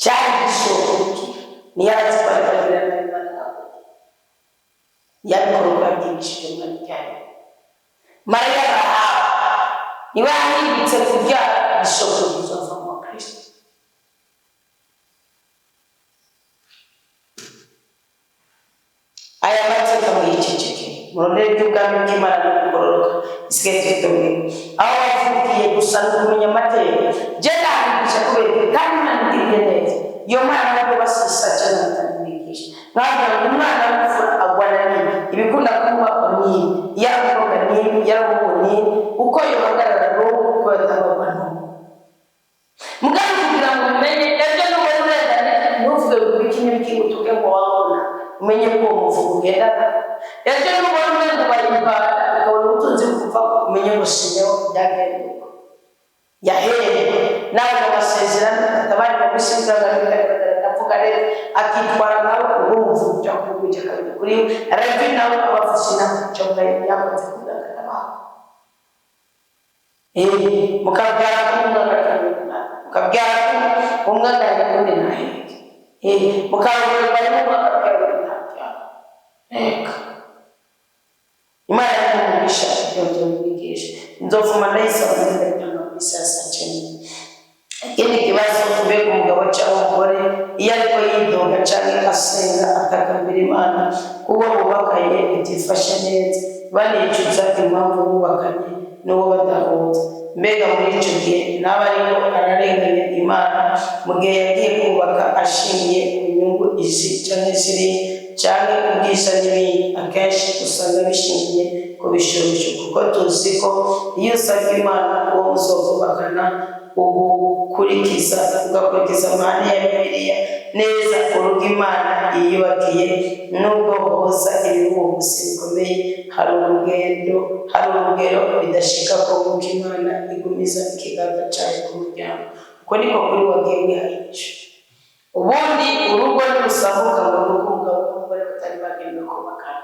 cyari gishoboki ni yaratwara n'Imana yabikorwa byinshi mu cyane Maria Rahab niwe yanditse kurya gishoboki bizova mu Kristo aya mateka mu yiceceke murondere by'ubwami bw'Imana n'ugororoka isigaye twitondeye aho wavukiye gusa kumenya amateka je nandikisha kubera kandi nandikiriye neza iyo mwana nabwo basisa cyane batamwigisha ntabwo umwana w'imfura agwana nini ibikunda kuba nini yaravuga nini yaravuga nini uko yohagarara n'uko yatabagwa n'uko mugabe kugira ngo umenye ejo n'uwo urengane ntuvuge bikini by'utuge ngo wabona umenye ko umuvugo ugendana ejo n'uwo ngo bayimba ukabona ubutunzi kuva umenye gushinyaho byagenda yahereye nawe amasezerano atabari mu bisizana ndavuga rero akitwara nawe umuvugo cyo kugujya kabiri kuri arabi nawe abafusina cyo ngaye yakoze kudakaba mukabyara mukabyara umwana y'undi nahe mukabyara barimo mukabyara eka Imana y'umugisha ibyo byigisha nzofuma ndayisaba ndayitanga muri saa cyenda. Ikindi kibazo kubera umugabo cyangwa umugore iyo ariko yidoga cyangwa asenga atakambira Imana kuba bubakanye itifashe neza banicuza impamvu bubakanye n'uwo badahuza. Mbega muri icyo gihe naba ariko ararenganya Imana mu gihe yagiye kubaka ashingiye ku nyungu izi cyangwa ziri cyangwa ubwiza n'ibindi. Akenshi usanga bishingiye ku bishobisho, kuko tuzi ko iyo usabye Imana uwo muzokubakana ugakurikiza amahame ya Bibiliya neza, urugo Imana yiyubakiye nubwo hoza ibihubuzi bikomeye, hari urugero bidashika ko nk'uko Imana igumiza ikiganza cyayo ku muryango. Uko niko kuri wagiye wihanisha. Ubundi urugo nirusamuka mu rugo umugabo n'umugore batari bagenewe kubakana.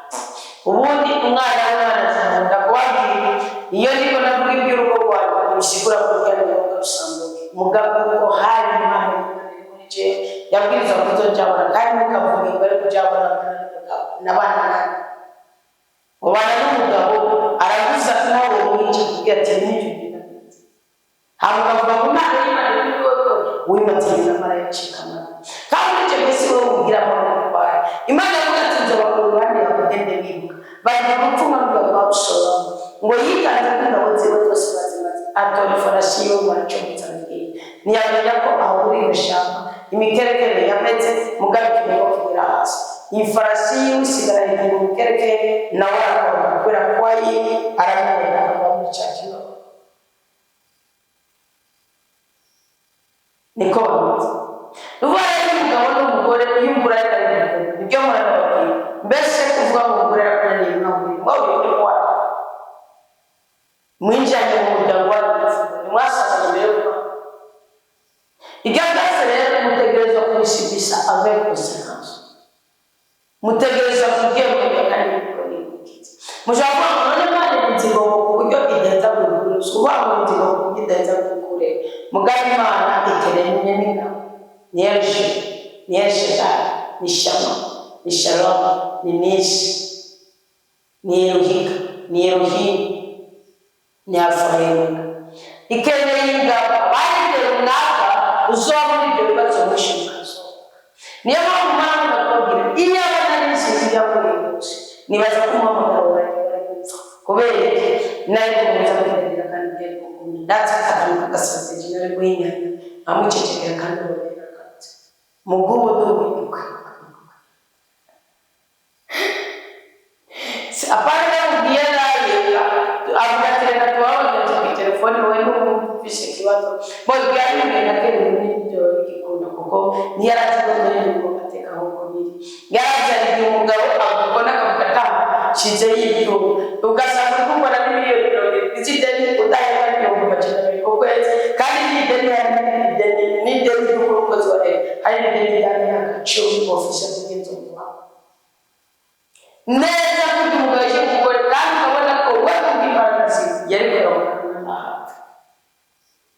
Ubundi umwana azakunda kubabwira iyo ndiko navuga iby'urugo rwanjye bisigura ko ryari ngombwa rusambuke. Mugabo ko hari Imana muri je yabwiriza kuzojabona kandi mukavuga ngo ari kujabona n'abana nani. Ubana n'umugabo araguza nawe umwica kugira ati n'ibyo hamukavuga ngo Imana y'Imana y'uko wimatira marayicikana. Kandi icyo mbese wowe ugira amahoro kwawe. Imana yavuga ati nzobakura uruhande yakugende bibuka. Bari gupfuma n'ubwo bawushora ngo yikanze n'ingabo ziwe zose bazimaze. Atora ifarashi yo mwaco mutsangiye. Ntiyamenya ko aho uri mushamba imikerekere yameze mugarukire ko kugira hasi. Iyi farashi y'usigara igihe mukerekere nawe arakora kubera ko aramubona abamucakira. Niko bameze. Uvuga umugabo n'umugore iyo umugore ari ibyo murababwira. Mbese kuvuga ngo umugore arakaniye mwaburi mwaburi kwa mwinjanye mu muryango wawe mwasanga mbere kwa igandase rero mutegereza kubishibisha avec conséquence. Mutegereza kubyemera kandi bikora iki. Mushaka none bane inzigo kuburyo idenza gukura. Uba mu nzigo kuburyo idenza gukura. Mugabe Imana iteranye n'ingabo. Niyesheka, ni Shama, ni Shalom, ni Nishi, ni Elohika, ni Elohim, ni Alfahem. Ikeneye ingabo abandi runaka uzoba muri ibyo bibazo mushingazo. Niyo mpamvu Imana bakubwira iyo abana n'insinzi y'abarinzi nibaza ko umumagaro bari gupfa kubera nayo gukomeza kwigarira kandi byo gukomeza ndetse akaduka gasaze jinari guhinyana amucecekera kandi babera kandi mugubo dubuka apana ubiyera avuga tena tuwaona kwa telefoni wewe n'umufishe kibazo bo byari ngenda kene n'ibyo gikunda kuko niyaraza ngo bateka huko biri yaraza ari umugabo akubona akakata shize y'ibyo ugasanga kumbona n'imiliyoni izideni udahera n'ibyo bacana biko kwezi kandi ni deni y'urukozi wa hari deni y'agacu ofisha kugenza umwaka neza kuti mugaje kukora kandi ukabona ko wewe ubwibaragazi yari kurabona n'ahandi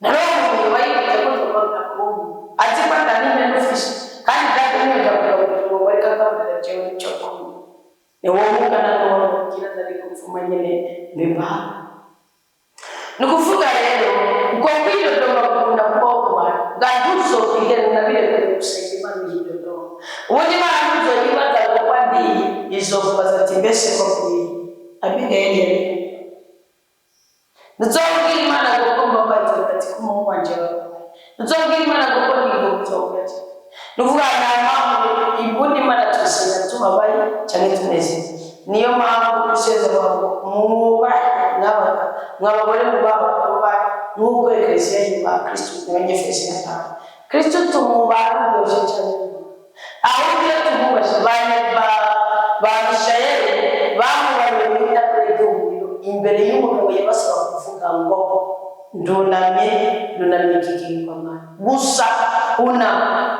naravuye bayita ko tubona ko ati kwanda nime n'ufisha kandi ndatumye ndakubwira ngo reka kabura cyo cyo ni wowe kana no kira ndari kumfuma nyene nimba nukuvuga rero uko kwiro ndo bakunda kuboko ngaduzo kigera nabire kusenge Imana yidodo ubundi Imana nuzo yibaza ko kwandi izo baza ati mbese ko kuri abigenge nzobwira Imana gukoma kwati ati kumu wanje nzobwira Imana gukoma n'ibyo nuvuga nama ibundi Imana tusenya tubabaye cyane tuneze niyo mpamvu useze babo muba n'abagore muba nuko Eklesiya y'Imana Kristo n'abanyefeso n'atanu Kristo tumubara byo cyane aho byo tumubasha Mishaeli bamubaye n'itakureka imbere y'umugabo yabasaba kuvuga ngo ndunamye kikingoma gusa una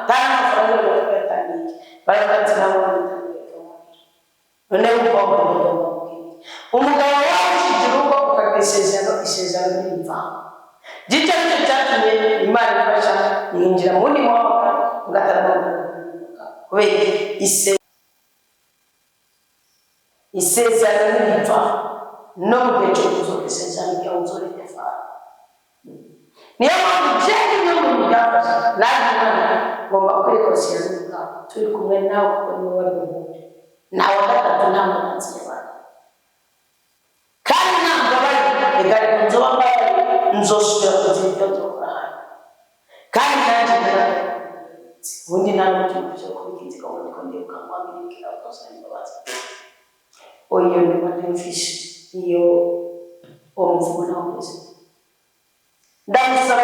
tana faranga y'abataniye barakati nabo none ubwo umugabo wawe urugo ukagesezerano n'imva gice cyatumye Imana ifasha yinjira muri mwaka ugatarama kubera isezerano n'imva no mu gihe cyo kuzokesezana igihe uzorefana niyo mpamvu byari no mu byafasha nanjye ngomba kwikosera n'ubwabo turi kumwe nawe kuko niwe wari ubundi nawe gatatu nta munsi y'abantu kandi ntabwo bari igari nzoba mbari nzosubira kugira ibyo nzokora hano kandi nanjye ubundi nta n'umutima cyo kubigizika ngo ndiko ndibuka ngo ambirikira bakosana imbabazi oyo ni manifisi iyo umuvugo nawe umeze ndamusaba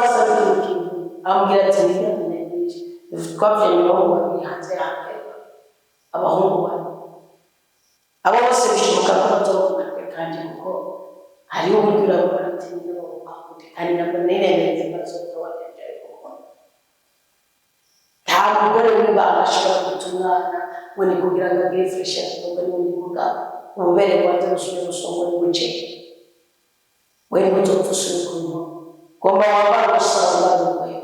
ikintu ambwira ati ntiyamunengeje twabyenye abahungu babiri hanze yanjye abahungu bane abo bose bishoboka ko bazokugatwe kandi kuko hariho uburyo urabona ati n'abahundi kandi nabwo nirengagije bazoza wagendaye kuko nta mugore w'ibanga ashobora guta umwana ngo ni kugira ngo agire fureshi ahubwo ni uvuga ububere bwanjye busubire gusongora ubuce we n'uzopfa usubire ku nkoma ngomba wambara gusa wambara umweyo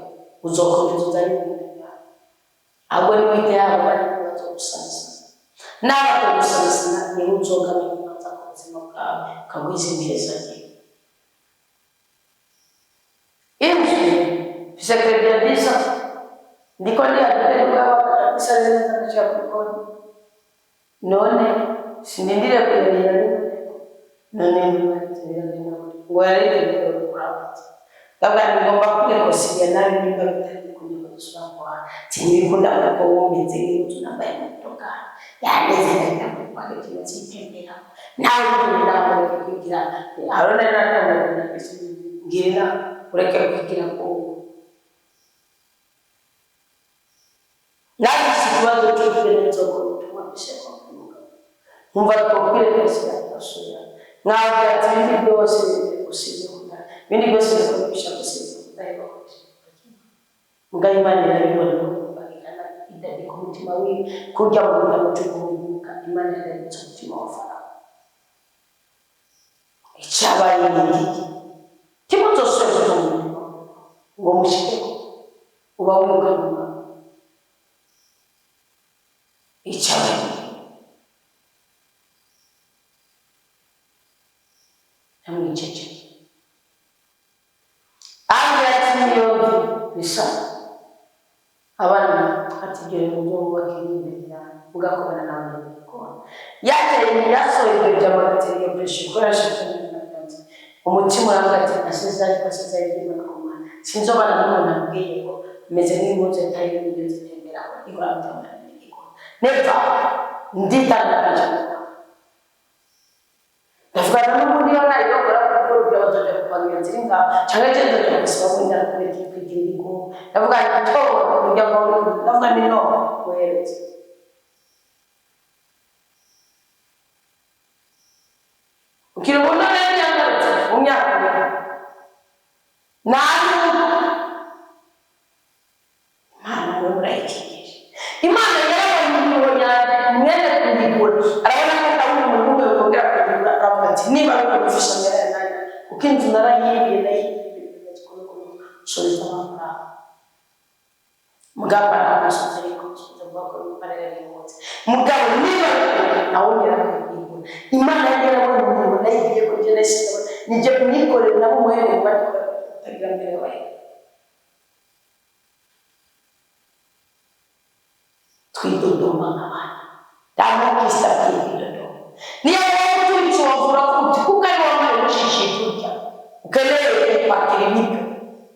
uzokomeza uzanye ibintu byawe ahubwo n'imiti yabo bari bazogusanza n'abatagusanza niba uzogabanya imanza ku buzima bwawe ukagwiza impereza ngiye inzu bisekrebya bisa ndiko ndiyadukere bw'abakisa neza ndashaka kubikora none sinindire kuyarira none ntibagira ngo yareke kurabutse kabani ngomba kwikosira nabi nimba bitari kunyuka gusubira tinibikunda ko wumeze n'utu nambaye mutoka yaneze ndakwa ikintu cyitembera nawe ndambaye kugira arona natanga ngira ureke kugira ko nabi sikibazo cy'uburenzo ko tumabisheko umva ko kwikosira tasura nawe ati byose usize bindi byose bikoresha gusiza kudaheba mugayimana yarabibona ko bagirana idadi ku mutima we kujya mu bitabo cy'ubuhubuka imana yarabitse umutima wa Farawo icyabaye n'iki kimutosore mu mutima ngo mushike uba wumva icyabaye namwiceje bisa abana atigere mu bakirimbira ugakobana nawe ko yateye yasohoye by'amateri yo kwishikora shakana umutima urangati asezari y'Imana kumana sinzobana n'umuntu abwiye ko meze nk'impuzu tayi n'ibyo zitembera ko igwambyana n'igiko neva nditandukanye ndavugana n'ubundi yona yokora ko byabaje kubangira nziringa cyangwa cyangwa cyangwa wenda kugira kwigirira ko ndavuga to kujya ngo ndavuga ni no weretse ukirubona neza yangarutse umyaka nani mana murayikije imana yarabonye mwene kundigura arabona ko tabu umuntu umwe ukongera kugira aravuga ati niba bikufisha mbere nayo ukinzu narayibiye solita mama mugaba n'amasozeri ko cyangwa parere y'impunzi mugabo niba nawe yarakuye imana yarabonye umuntu nayigiye ko Genesis nije nikorera nabo muhere batagira mbere waye twidodoma nk'abana ndamukisa twidodoma niyo turi cyovura kuti kuko ari wambaye mushishi turya ukeneye kwakira imito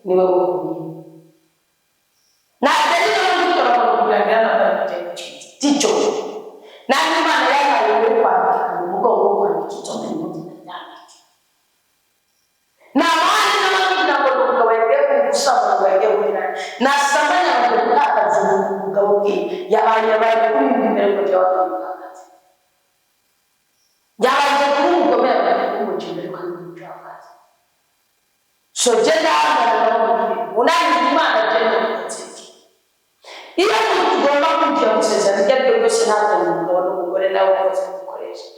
niwe wokuye na dalili y'uko kugira na ticho na imana yabaye kwakira umugongo kwakira cyone n'undi ndandike na mwana n'abandi nabo ukawege kusaba wege wina na samanya ngukakaza umugabo bwe yabaye kuri imbere ko cyawatakaza yabaye kuri umugabo yabaye umukindere kandi umujakaza so jenda unani imana jenda kutsiki iyo tugomba kujya musezerano ry'ibyo byose ntabwo umugabo n'umugore nawe bose gukoresha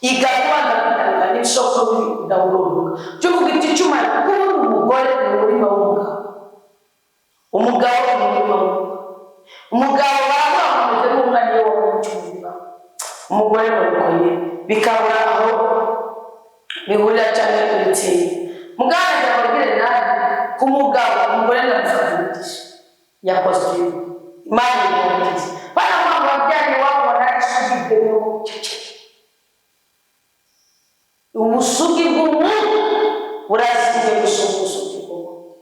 igakwana kutanga n'isoko bidawururuka cyo kugira icyuma kuko umugore ni umurima w'umugabo umugabo ni umurima umugabo baramuhamagaje n'umwana we wo mu cyumba umugore bamukoye bikabura aho bihurira cyane kuri tsinda muganga yababwira nabi ku mugabo umugore ndamufatisha ya costume imana y'umukiza bana mama babyari wabona ishugide mu cece ubusugi bw'umuntu burazige gusugi bw'umuntu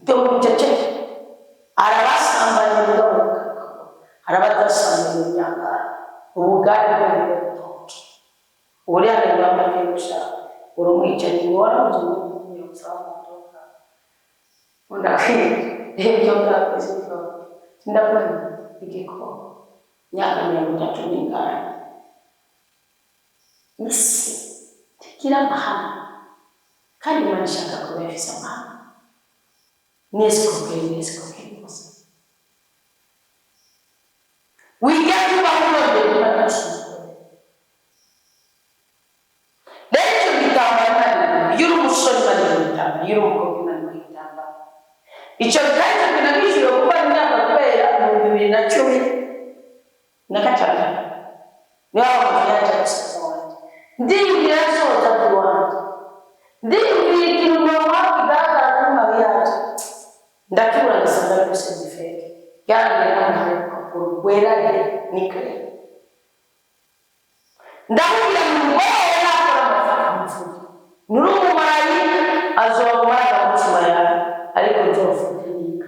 byo mu cece arabasambanya mugabo arabadasambanya imyambaro ubugari bw'umuntu uriya ni bwambaye gushaka urumwicaye ngo waramuze gusaba modoka undakwiye ibyo ngakoze ndabona igiko myaka 30 n'ingana isi tikira mahana kandi manishaka kubefisa mahana nesko wiga kuba unoze n'abashuko Lecho bitambara y'urumusore n'ibitambara y'urukobwa n'ibitambara icyo kandi kinabishiro kuba imyaka kwera mu 2010 nakachana niyo mwanyaje kusoma ndingira sota kuwanda ndingira kintu wapi dada kuma yaje ndakura nisanga kusendifeke yani ndio kwa kwera nikre ndakubira mu Nurumu marayika azobumana umutima yawe ariko nzofunika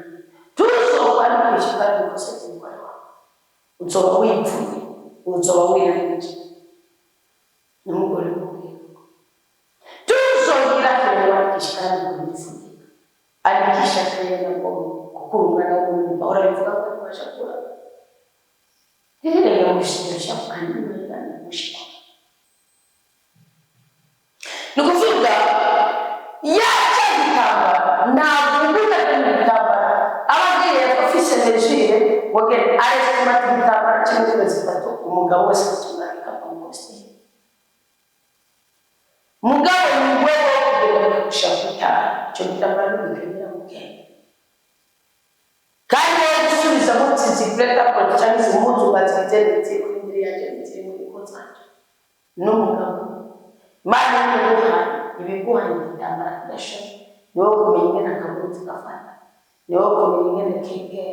tuzo kwani kwishikana kose kumwana uzoba wipfuye uzoba wiranje n'umugore mubwira tuzo gira kwewa kishikana kumifunika alikisha kuyenda ngo kukurungana umuntu ahora bivuga ko bashakura hele yamushikisha kandi mwenda mushika nukuvuga yacha gitambara nabunguka n'igitambara abagiye office energie wagere arese kumata igitambara cy'ukwezi gatatu umugabo wese kutunarika pomosti mugabo ni wewe kugenda kushafuta cyo gitambara n'ibikenya mukenya kandi wowe gusubiza mu tsinzipleta ko cyane zimuzu batitete kuri ndiri yaje ndiri muri konsantre n'umugabo Mani ibiguha n'igitambara kidasha niwo kumenya na kabuzi kafana niwo kumenya na kike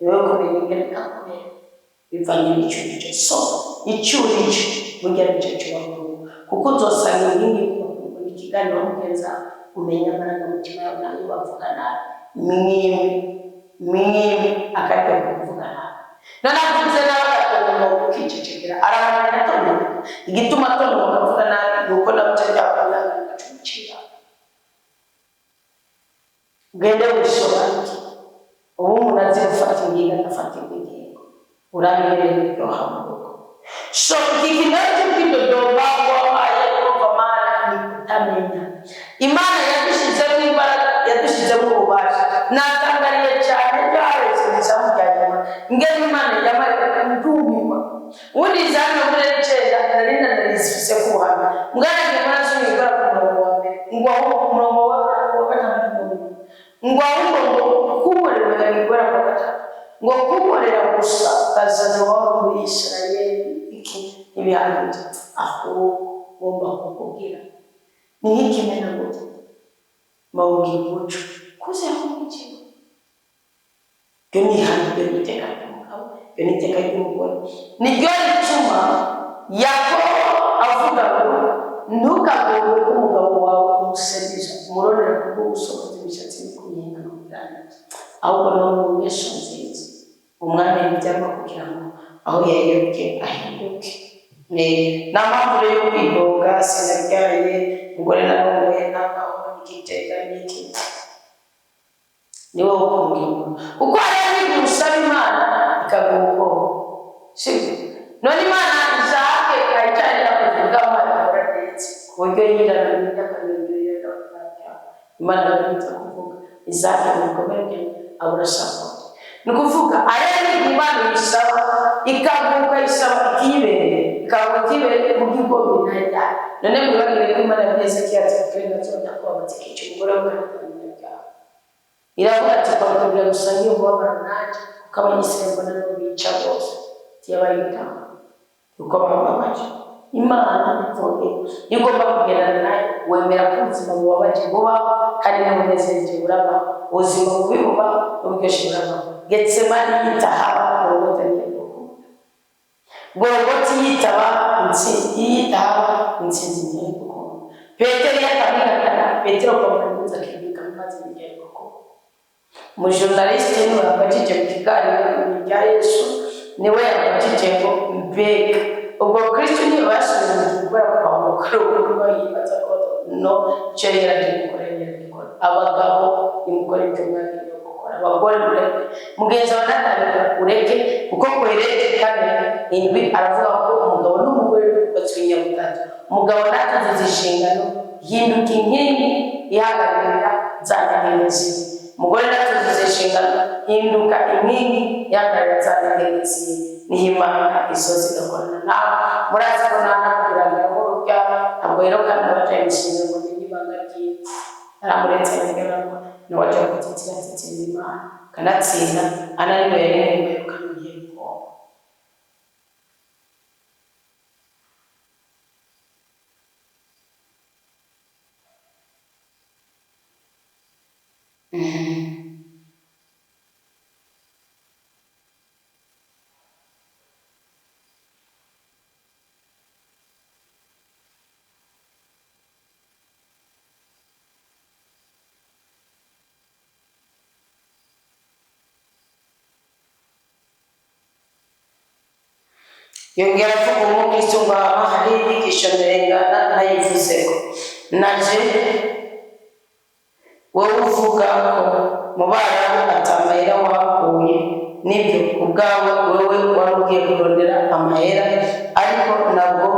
niwo kumenya na kakube bivanye n'icyurice so icyurice mugira icyo cyubahiro kuko uzosanga ingingi mu kiganiro mugenza umenya amaraga mutima yawe nayo bavugana mimi akajya kuvugana nanavuze n'abagatongo kicecekera arabana natongo igituma tongo bavugana nuko nabutajya kwanga cyucira gende gusobanura ubu munazi gufata ingingo ndafata ingingo uramenyereye byo hamuko so kikinacho kidodoba kwa ayeko mana ni kutamenya imana yadushizeho imbaraga yadushizeho ububasha natangariye cyane byaretse bizamujyanyuma ngene imana yamaye ndumiwa undi zana muri cyenda narina narizifise kuhana mwana ngimana sumikora ku murongo wa mbere ngo aho ku murongo wa gatatu ngo aho kukorera ngikora ku gatatu ngo kukorera gusa kazana wa muri Israeli iki ibihano aho bomba kukubwira ni iki mena gute mawugi muco kuze aho mukigo gani handi beniteka kumukabo beniteka y'umugore ni ryo rituma Yakobo avuga ngo ntukagombe ko umugabo wawe umusebiza umurorera kuko usohoza imishatsi y'ikuyenga no kuganira ahubwo no mu Yesu nziza umwana yijyamo kugira ngo aho yayobye ahinduke na mpamvu yo kwidoga sinabyaye umugore narongoye n'abaho n'igitega n'iki niwo kumwimba uko ari gusaba Imana ikaguho sibyo none Imana izake kayicana kuvuga amara ndetse kuburyo yirana n'akamirire y'abana Imana yita kuvuga izake mukomere aburashaka nukuvuga ari Imana isaba ikaguka isaba ikibere ikabukibere mu gigo binajya none mwibagire ko Imana yeze kiyaza kwenga cyonda kwa batikije umugore w'Imana iravuga ati kwabwira gusangiye ubabara naje ukabanyisirembo nabo bica bose tiyabayita uko bababaje Imana ivogera iyo ugomba kugendana nayo wemera ko ubuzima bubabaje bubaho kandi n'umunezero buraba ubuzima bubi buba n'ubwinshi buraba Getsemani yitahaba Golgotha Golgotha yitaba intsinzi ngiye gukunda Petero yakamigana Petero kamuza kibika maze ngiye gukunda umujournaliste niwe yabajije mu kiganiro cya Yesu niwe yabajije ngo mbega ubwo Kristo niwe basubiza gukora kwa mukuru yibaza ko no cyo yaragikoreye abagabo imukora ibyo mwari gukora abagore mugenzi wa Natani ureke kuko kwereke kandi indwi aravuga ko umugabo n'umugore batwinya butatu umugabo natuzuza inshingano hinduka inkingi ihagararira zanyangenzi umugore natuzuza inshingano hinduka inkingi ihagararira zanyangenzi n'Imana isozi gakorana nawe murazi ko kugira ngo urya ntabwo rero kandi abacaye imishinga ngo n'ibanga ry'Imana aramuretse ngira ngo niwaje gutitira Imana kanatsinda ananiwe yari mu kamiye ko yongera avuga umukristo ngo hari inyigisho nderengana nayivuzeko naje wowe uvuga ko mu barabu atamahera wakuye nibyo ubwawe wewe wari ugiye kurondera amahera ariko nabwo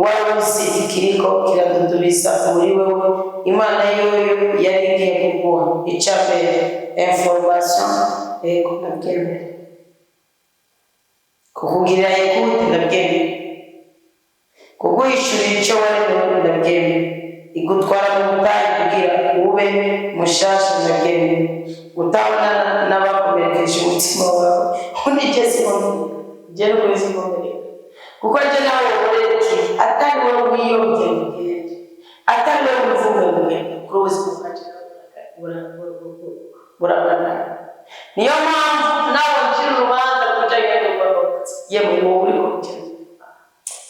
wari uzi ikiriko kiradudubiza muri wewe Imana yoyo yari igiye kuguha icambere information ego nabyemera kukugirira ikuti ndabyemera kuguhishura icyo wari ndabyemera igutwara mu butayu kugira ube mushasha ndabyemera utabona n'abakomerekeje umutima wawe unigeze ugera kuri zikomere kuko njye nawe ureke atari wowe wiyobye mugende atari wowe uvuga mugende kuri ubuzima bwacu burabana niyo mpamvu nawe ncira urubanza kujya yewe wowe uri kubigenda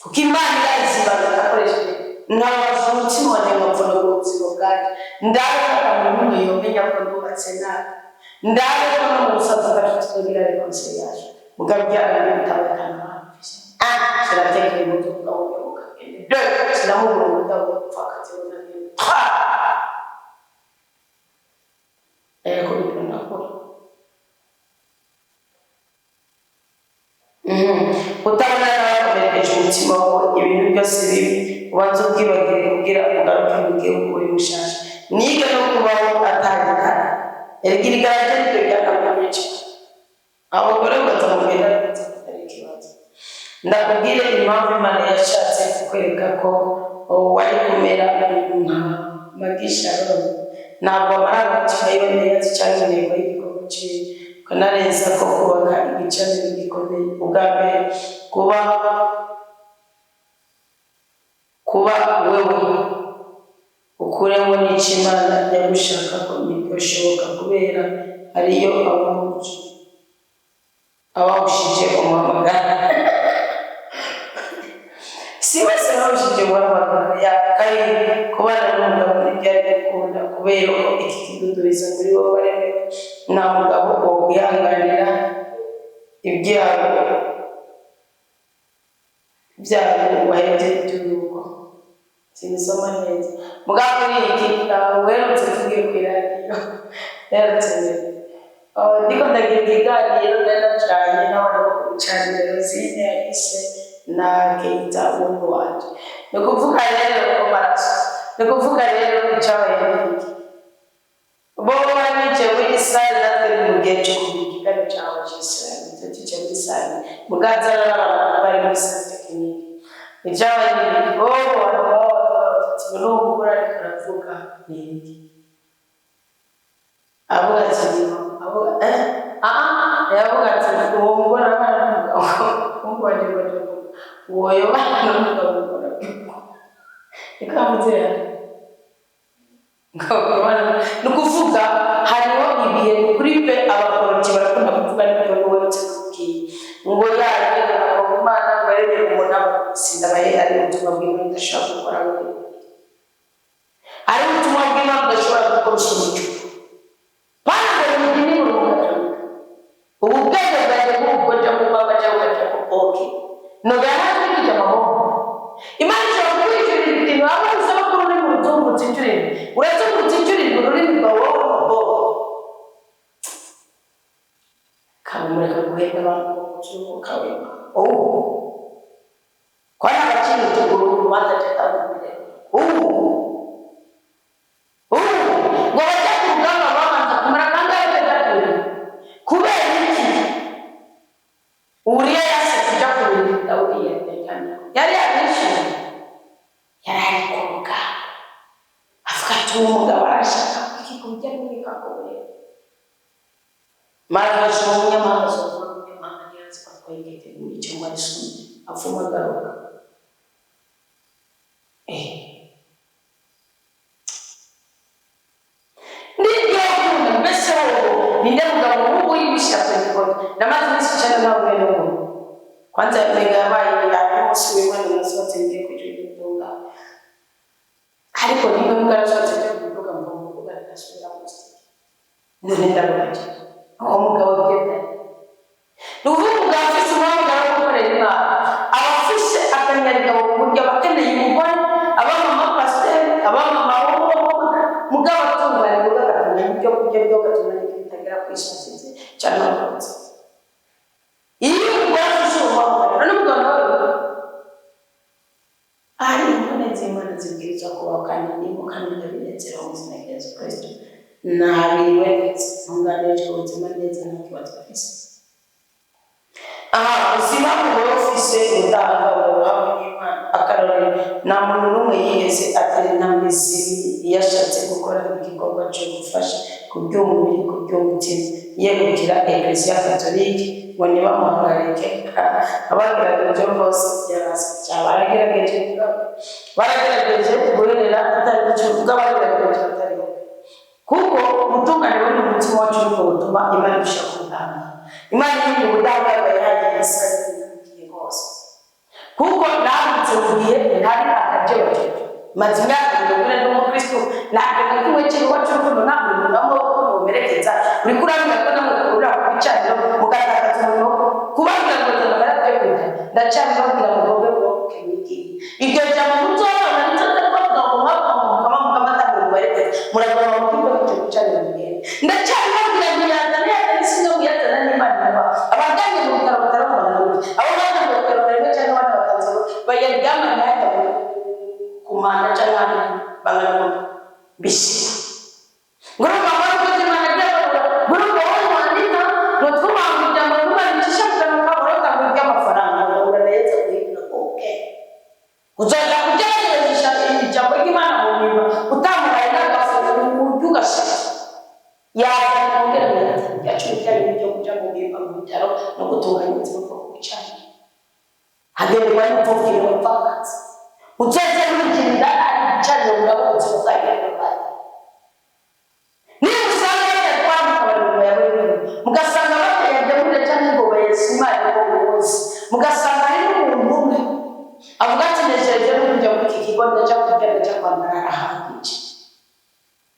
kuko Imana irazibaga akoresheje ntabaza umutima wanjye ngapfuna ubuzima bwanjye ndabona umuntu yomenya ko ndubatse nabi ndabona no mu busaza bwacu tugira reconciliation mugabyara bitabakana kiratekeye umutu bwawe ukagenda kiramubura umugabo upfakaze unaniwe kubikunda kora utabona n'abakomerekeje umutima wawe ibintu byose bibi ubanza ubwibagire kugira ugaruke mu gihugu uri mushasha nige no kubaho atandukanye erega irigaraje niryo ryakamuye cyane abagore batamubwira atari ikibazo ndakubwire impamvu Imana yashatse kukwereka ko wari kumera nka Magisha ntabwo amarangamutima yiwe neza cyangwa intego y'igikorwa cyiwe kanareza ko kubaka igicaniro gikomeye ubwa mbere kuba wewe ukuremo n'icyo Imana yagushaka ko ntibishoboka kubera ariyo abawushije umuhamagara si wese abawushije umuhamagara yakari kubana n'umugabo ntibyari gukunda kubera ko iki kidudubiza muri wowe waremewe nta mugabo wo kwihanganira ibyago wahebye by'urugo sinisoma neza mugabo iki werutse tugiye ku iradiyo werutse ndiko ndagira ikiganiro naracanye n'abana bo ku bicaniro Rosine Alice na Keita w'umuntu wanje ni ukuvuga rero icyabaye n'iki bo wanice muri sale natwe mu gihe cyo kugira ikiganiro cyawe cy'Israel nicyo cyo muri sale muganza n'abantu bari muri sale tekinike icyabaye n'iki bo n'ubugura ariko aravuga n'iki avuga ati yavuga ati uwo mugore abana n'umugabo w'umugore wowe yobana n'umugabo ikamutera ngabana nukuvuga hariho ibihe kuri pe abakoroti barakunda kuvuga n'ibyo wowe kubwiye ngo yaje Imana barebe umuntu sindabaye ari ubutumwa bw'Imana ndashaka gukora ari ubutumwa bw'Imana ndashobora gukora umucyo bana mu dini n'urugato ubu bwenge bwaje kubukoja mu baba cyangwa cyangwa oke no gana kujya maho Imana ishobora kwinjira ibintu aba bisaba ko uri mu rutungo tsinjure uretse kutsinjura ururimi rwawe kamureka guhenda abantu cyuka we kwana bakiri tuguru rwanda cyatangire ngo bajya ku rugamba babanza kumara kangahe batatu kubera iki uriya yase kujya ku Dawudi yari abishije yari kuruka afata umugabo arashaka kujya n'ikakobere mara shumya mazo Imana yanze kwegete muri cyo muri shumya afuma garuka ndio kuna mbese ninde mugabo ubu yibisha kwenye namaze nisichana na wewe kwanza mega yabaye ya musi wewe n'usote ngiye kujya ariko niba mugarasote kuvuga ngo muvuga nasubira musi none ndabaje aho mugabo bwete nuvuga afise umwanga wo gukorera Imana abafise akanyarika wo kurya bakeneye umugore abamama pasteur abamama mugabo atunganya ugagatanya ibyo kurya byo gatunganya kitagera kwishasize cyane abakozi iyo ubwafise umwanga none mugabo ari mbonetse Imana zibwiriza kuba kandi ndimo kandi ndabinezera mu izina rya Yesu Kristo nabiwe ntunganije ubuzima neza ntakibazo afise uzima mu office utanga ubuhamya Imana akarorero nta muntu n'umwe yigeze atari n'amizi yashatse gukora igikorwa cyo gufasha ku by'umubiri ku by'umutima yegukira Eklezia Katolike ngo nibamuhagarike abagerageje bose baragerageje guherera atari gucuruza abagerageje batariho kuko ubutungane buri mu mutima wacu nibwo butuma Imana ibasha kudanga Imana iri mu budahangarwa yahaye Isirayeli n'igihe hose kuko nabutse mu gihe ntari akabyerekeje maze imyaka 40 n'umukristo ntabwo nakuwe cyangwa wacu rukundo ntabwo ndamo kumerekeza uri kuramya ko namukura ku cyaro mugatakaza umuntu kubabwira ngo ndabaraje kuda ndacana babwira ngo bobe boke wiki ibyo jambo muzona n'itata kwavuga ngo kama mukamatanga mubarekeza muragoma mu kigo cyo cyane mbere ndacana babwira ngo yazana yasinyo yazana n'Imana abaganye mu karabutara mu bantu abo bana mu karabutara cyane bana batanze bayagama n'aya kumana cyane bangana bisi ngoro mama ko Imana byabara ngoro bawon wandika no twamujya mu kubanisha kana kaboroka burya amafaranga uraretse kwiga oke uzaja kugerageza ijambo ry'Imana mu niba utamuraye n'agafuka ubyugasha yaje kongera yacuruza ibyo kujya mu biba mu bitaro no gutunganya ubuzima bwo kucyana hagere wari tofire wapfakaza uzaje n'ikindi cyane ngabo uzagenda bari ni usanga yakwamukaba yawe mugasanga bateyajya muri cyane ngo bayesimare ngo bose mugasanga ari umuntu avuga ati nejeje kujya mu kigo ndaje kujya cyo kwambara ahangije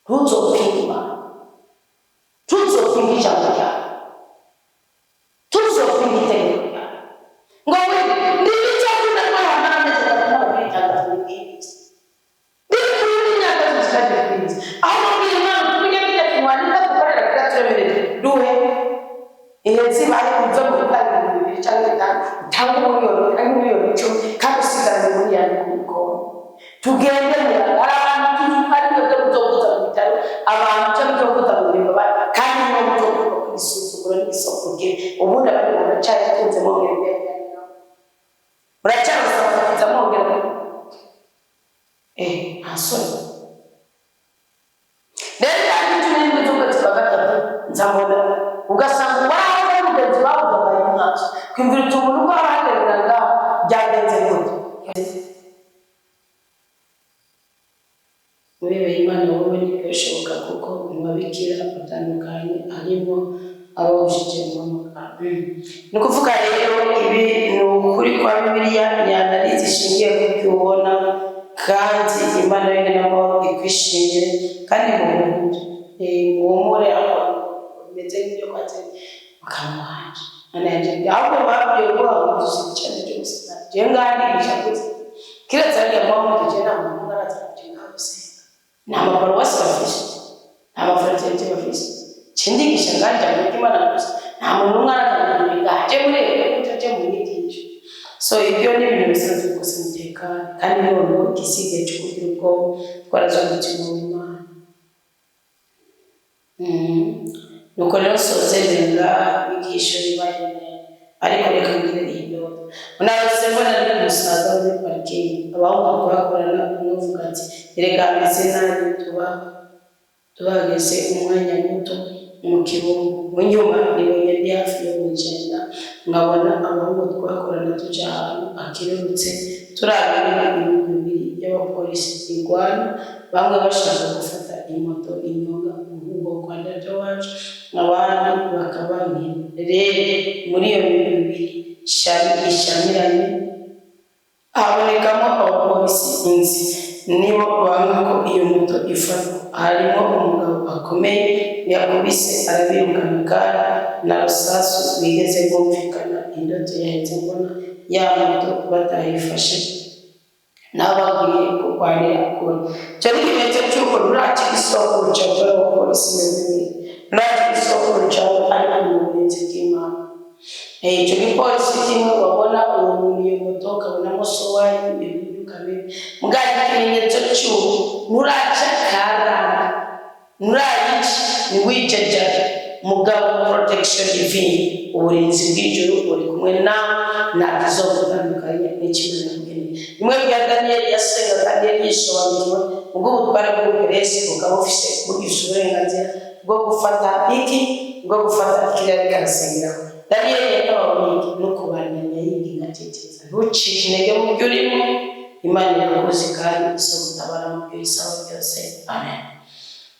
tuzopima cyangwa tuzopima ngo ni icyo kuna kwa hana cyangwa kwitanga kwibitsa ni nyaka zikajya kwibitsa aho Imana tunyabira kimwandika gukorera kiraturemere duhe ihezi bari kuza mu kandi bibiri cyangwa cyangwa miliyoni 10 kandi usigara muri yandiko tugende mu abantu ari byo kuzokuza mu bitaro abantu cyangwa kuzokuza mu biba kandi no kuzokuza ku isuzuguro n'isoko rye ubundi abandi baracyari kunze mu ngende baracyari kuza mu ngende asoni rero kandi tunende cyo kwitwagata nzabona ugasanga waraho mugenzi wawe ubaye mwaki kwimvira umuntu uko abahagariraga byagenze gute kubera Imana wowe ntibyashoboka kuko mu babikira batandukanye harimo abawujije mu magambo. Ni ukuvuga rero ibi ni ukuri kwa Bibiliya ni analize ishingiye ku byo ubona kandi Imana yewe nabo ikwishimire kandi muhumure aho bimeze nk'ibyo kwaze mukamuhanje ananje ahubwo babwiye ko bavuze cyane cyose je ngani bishakuze kila tsari ya mama tujena mu ngara tujena gusenga na mabarwasi bafishe na mafraternite bafishe kindi gishanganje mu Imana gusa nta muntu ngara ngaje muri utaje mu nyigisho so ibyo ni ibintu bisanzwe gusa mutekano kandi none kisige cyo kugira ubwo twarazo mutima w'Imana. Nuko rero sozenga bigisho bibayene ariko reka ngire indo unarose mbona ari musaza muri parking abahungu bakorana n'uvuga ati erega ameze nabi tubageze umwanya muto mu kibungo mu nyuma nibonye ndi hafi yo kugenda nkabona abahungu twakorana tuja ahantu akirurutse turabira ibintu bibiri y'abapolisi igwana bamwe bashaka gufata imoto inyonga umuhungu kwa dada wacu abandi bakabankira rero muri iyo bintu bibiri ishamiranye habonekamo abapolisi inzi nibo banga ko iyo moto ifatwa harimo umugabo akomeye yakubise arabirukana kandi na rusasu bigeze kumvikana indoto yaheze mbona ya moto batayifashe n'abagiye kurwanira kure cyo ni ikimenyetso cy'uko nuraki isoko cyangwa abapolisi n'ibindi nuraki isoko cyangwa ari uburinzi bw'Imana. Icyo gipolisi kimwe wabona uwo muntu iyo moto ukabonamo sowayi ibintu kamere mugari ikimenyetso cy'uko nuraca karanga nurayici ni wijaja mugabo protection divine uburinzi bw'ijuru uri kumwe nawe ntakizo gutandukanye n'ikimana kugenera imwe bya Daniel yasenga kandi yishobanuriwe ubwo butwara bw'uperesi ukaba ufise bugisha uburenganzira bwo gufata iki bwo gufata kirari karasengeraho Daniel yababonye no kubandanya yinginga ceceza ntucike intege mu byo urimo Imana irakoze kandi isogutabara mu byo isaba byose amen.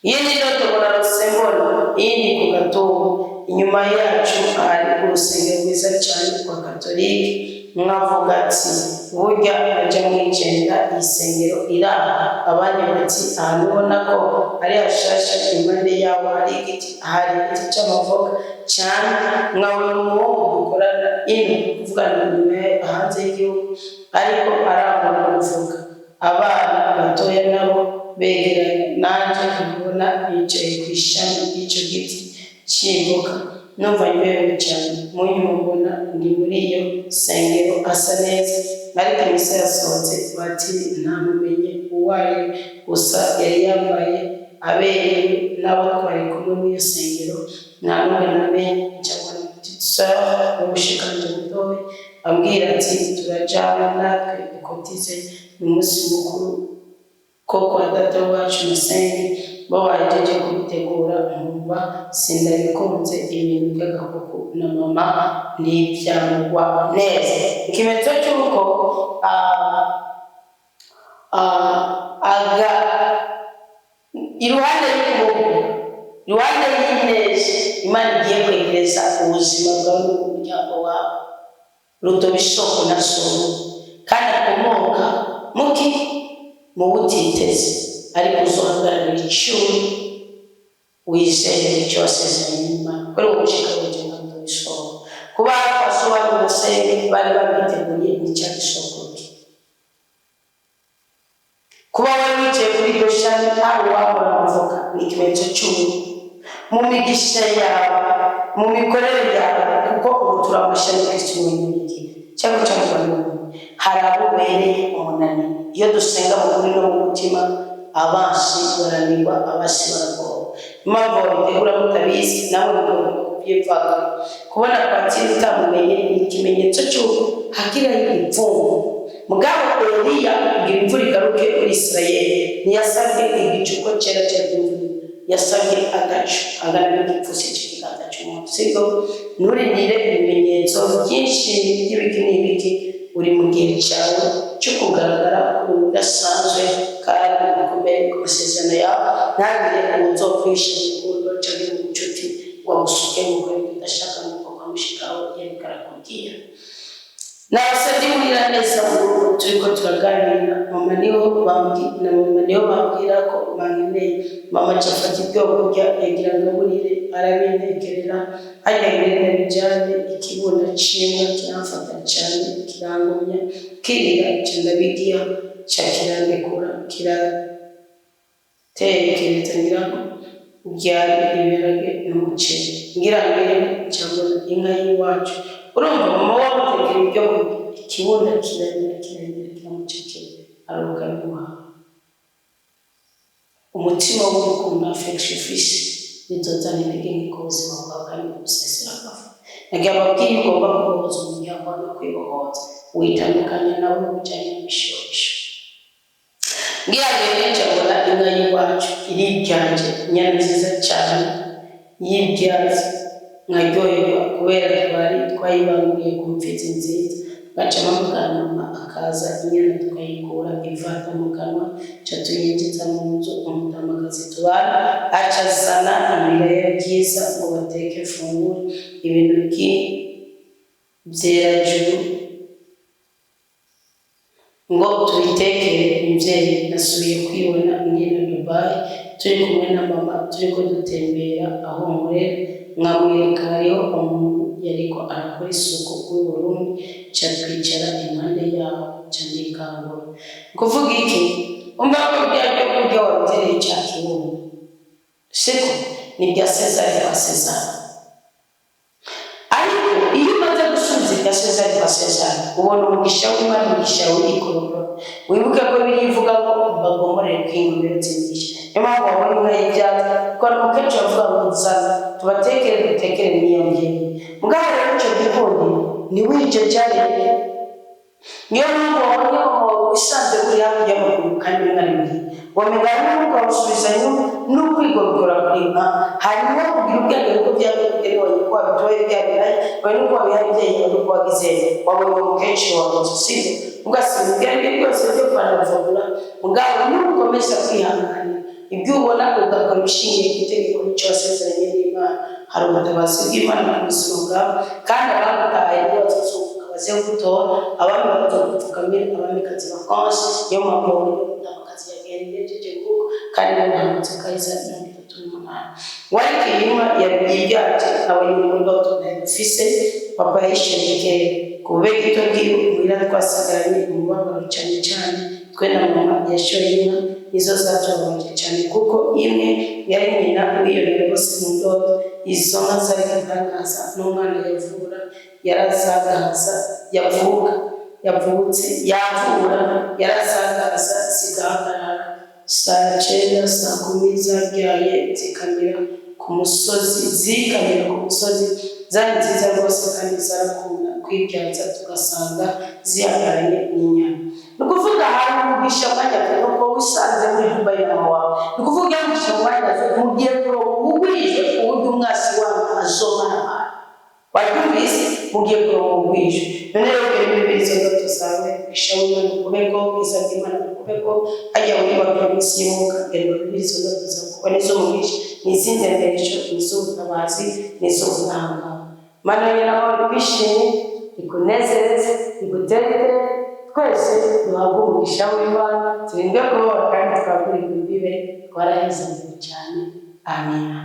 Yindi ndoto murarusembona yindi ku Gatumba inyuma yacu hari urusengero rwiza cyane rwa Katolika mwavuga ati burya ajya mwigenda isengero iraha abandi bati ahantu ubona ko ari hashasha impande yawo hari igiti cy'amavoka cyane mwabona umuhungu dukorana ino kuvugana nyuma hanze y'igihugu ariko arambura kuvuga abana batoya nabo begeranye nanjye nkabona bicaye ku ishami ry'icyo giti cy'imboga numva nyobewe cyane munyuma mbona ndi muri iyo sengero asa neza ariko imisa yasohotse bati ntamumenye uwo ari gusa yari yambaye aberewe n'abo twari kumwe muri iyo sengero nta n'umwe namenye cyangwa n'umutitsa w'ubushikanje butoya ambwira ati turajyana natwe dukotize umunsi mukuru ko kwa data wacu Musenyi bo bajeje kubitegura nkumva sindabikunze ibintu by'agahugu na mama n'ibyangwa neza ikimenyetso cy'uko aga iruhande y'ineza Imana igiye kwegereza ubuzima bwawe n'umuryango wawe rutobisoko na soro kandi akomoka muki mu butiteze ariko uzohagarara icumi wizeye cyose zanyuma kuri ubushika bugenda rutobisoko kuba asobanura Musenyi bari babiteguye n'icyabisoko kuba wari wicaye kuri iryo shami aho wabona uvuga ni ikimenyetso cy'ubu mu migisha yawe mu mikorere yawe kuko ubu turamushami Kristo n'iki cyangwa hari abo bereye umunani iyo dusenga mu kuri no mu mutima abansi baranirwa abasi baragoba impamvu babitegura mutabizi nawe mugomba kubyivaga kubona kwatsinda utamumenye ni ikimenyetso cy'uko hakiraho ipfungu mugabo Eliya kugira imvura igaruke muri Isirayeli ntiyasabye igicuko cyera cy'imvura yasabye agacu angana n'igipfusi cy'ikiganza cy'umuntu siko nurinire ibimenyetso byinshi by'ibiki n'ibiki uri mu gihe cyawe cyo kugaragara udasanzwe kandi ukomeye ku masezerano amasezerano yawe, ntagire uzokwisha urukundo cyangwa ubucuti ngo agusuke mu kuri udashaka nuko kwamushikaho yereka arakubwira. Nabasabye murira neza ubu turiko turaganira, mama niho bambwira ko bankeneye. Mama cafata ibyo kurya yagira ngo burire arabintekerera, hanyuma bijyane ikibunda cimwe kiramfata cyane kirangumya kirira ndabigiya cyakirandekura kiratekereza ngira ngo byari ibiharage n'umuceri ngira ngo cyangwa inka y'iwacu. Urumva mama wamutegera ibyo kurya ikibunda kirarira kiramucekera aruka bimuha umutima w'urukundo affection fish bizozana intege nke ku buzima bwawe kandi gusesera agafu. Nagiye ababwiye ugomba kubohoza umuryango no kwibohoza witandukanya nawe n'ubujyanye n'ibishobisho. Ngira rero njabona inka y'iwacu iri ibyanje inyana nziza cyane y'ibyatsi nkaryoherwa kubera twayibanguriye ku mfizi nziza, gacamo mama akaza inyana tukayikura ivata mu kanwa ca tuyinjiza mu nzu, umutamakazi tubana aca azana ibiraya byiza ngo bateke funguro, ibintu byera juru ngo tubitekere umubyeyi. Nasubiye kwibona ngenda Dubai turi kumwe na mama turiko dutembera aho nkorera, nkamwereka hariho umuntu yariko arakora isuku kuri Burundi ca twicara impande yaho ca ndikangura kuvuga iki umva ko byaryo kurya wabitereye ca kibuno siko ni bya Cesar wa Cesar. Ariko iyo umaze gusubiza ibya Cesar wa Cesar ubona umugisha w'Imana, umugisha w'ikorora. Wibuke ko birivuga ngo bagomorere kwingomero z'imigisha. Niyo mpamvu wabona inka y'ibyatsi kuko n'umukenshi bavuga ngo nzana tubatekere dutekere niyongere. Mugabo rero icyo gikundi ni w'icyo cyaremye. Niyo mpamvu wabonye ko wisanze kuri hakurya y'amaguru kandi umwana mugihe wamenya n'uko usubizayo n'ukwigogora kuri inka, hanyuma kugira ubwenge bwo byaguterewe ko wabitoye byabiraye bari n'uko wabihabye n'uko wagize wabonye umukenshi wawe usize ugasinzira ibyo byose byo kwanavugura. Mugabo n'ukomeza kwihangana ibyo ubona ugakora ishingiye ku itegeko n'icyo wasezeranye n'Imana. Hari ubutabazi bw'Imana ku buzima bwawe kandi abagutaye bazazuka baze gutora abandi bakazagupfukamira abamikazi bakonse. Niyo mpamvu n'amakazi yagendejeje kuko kandi n'ahantu kayiza 38 warike yima yabyibyaje abanye mu ndoto ntafise papa yishimye kube gito bw'umwira twasigaranye umubabaro cyane cyane twe na mama yashoye inka izo zacabaje cyane kuko imwe yari nyina wiyonera bose mu ndoto. Izo nka zari gutangaza n'umwana yavura yarazagaza yavutse yavura yarazagaza zigahagarara saa 9 saa 10 zabyaye zikamira ku musozi zari nziza rwose kandi zarakunda kwibyaza tugasanga zihagaranye n'inyana. Ni ukuvuga hari umugisha mwanya kuko wisanze muri Dubai wawe, ni ukuvuga umugisha mwanya mugiye kuronka ubwije uburyo umwasi wawe azomara wabyumvise mugiye kuronka ubwije. None rero ibibirizo tuzawe ishawima kubeko biza bw'Imana kubeko ajya muri bakomisi y'umuka rero ibibirizo tuzakuba nizo mugisha n'izindi nderejo n'iz'ubutabazi n'iz'ubutanga. Mana y'Imana bishimye ikunezereze iguterere twese duhabwe umugisha w'Imana turinde kuba kandi twagura imbibe twaraheze cyane. Amina.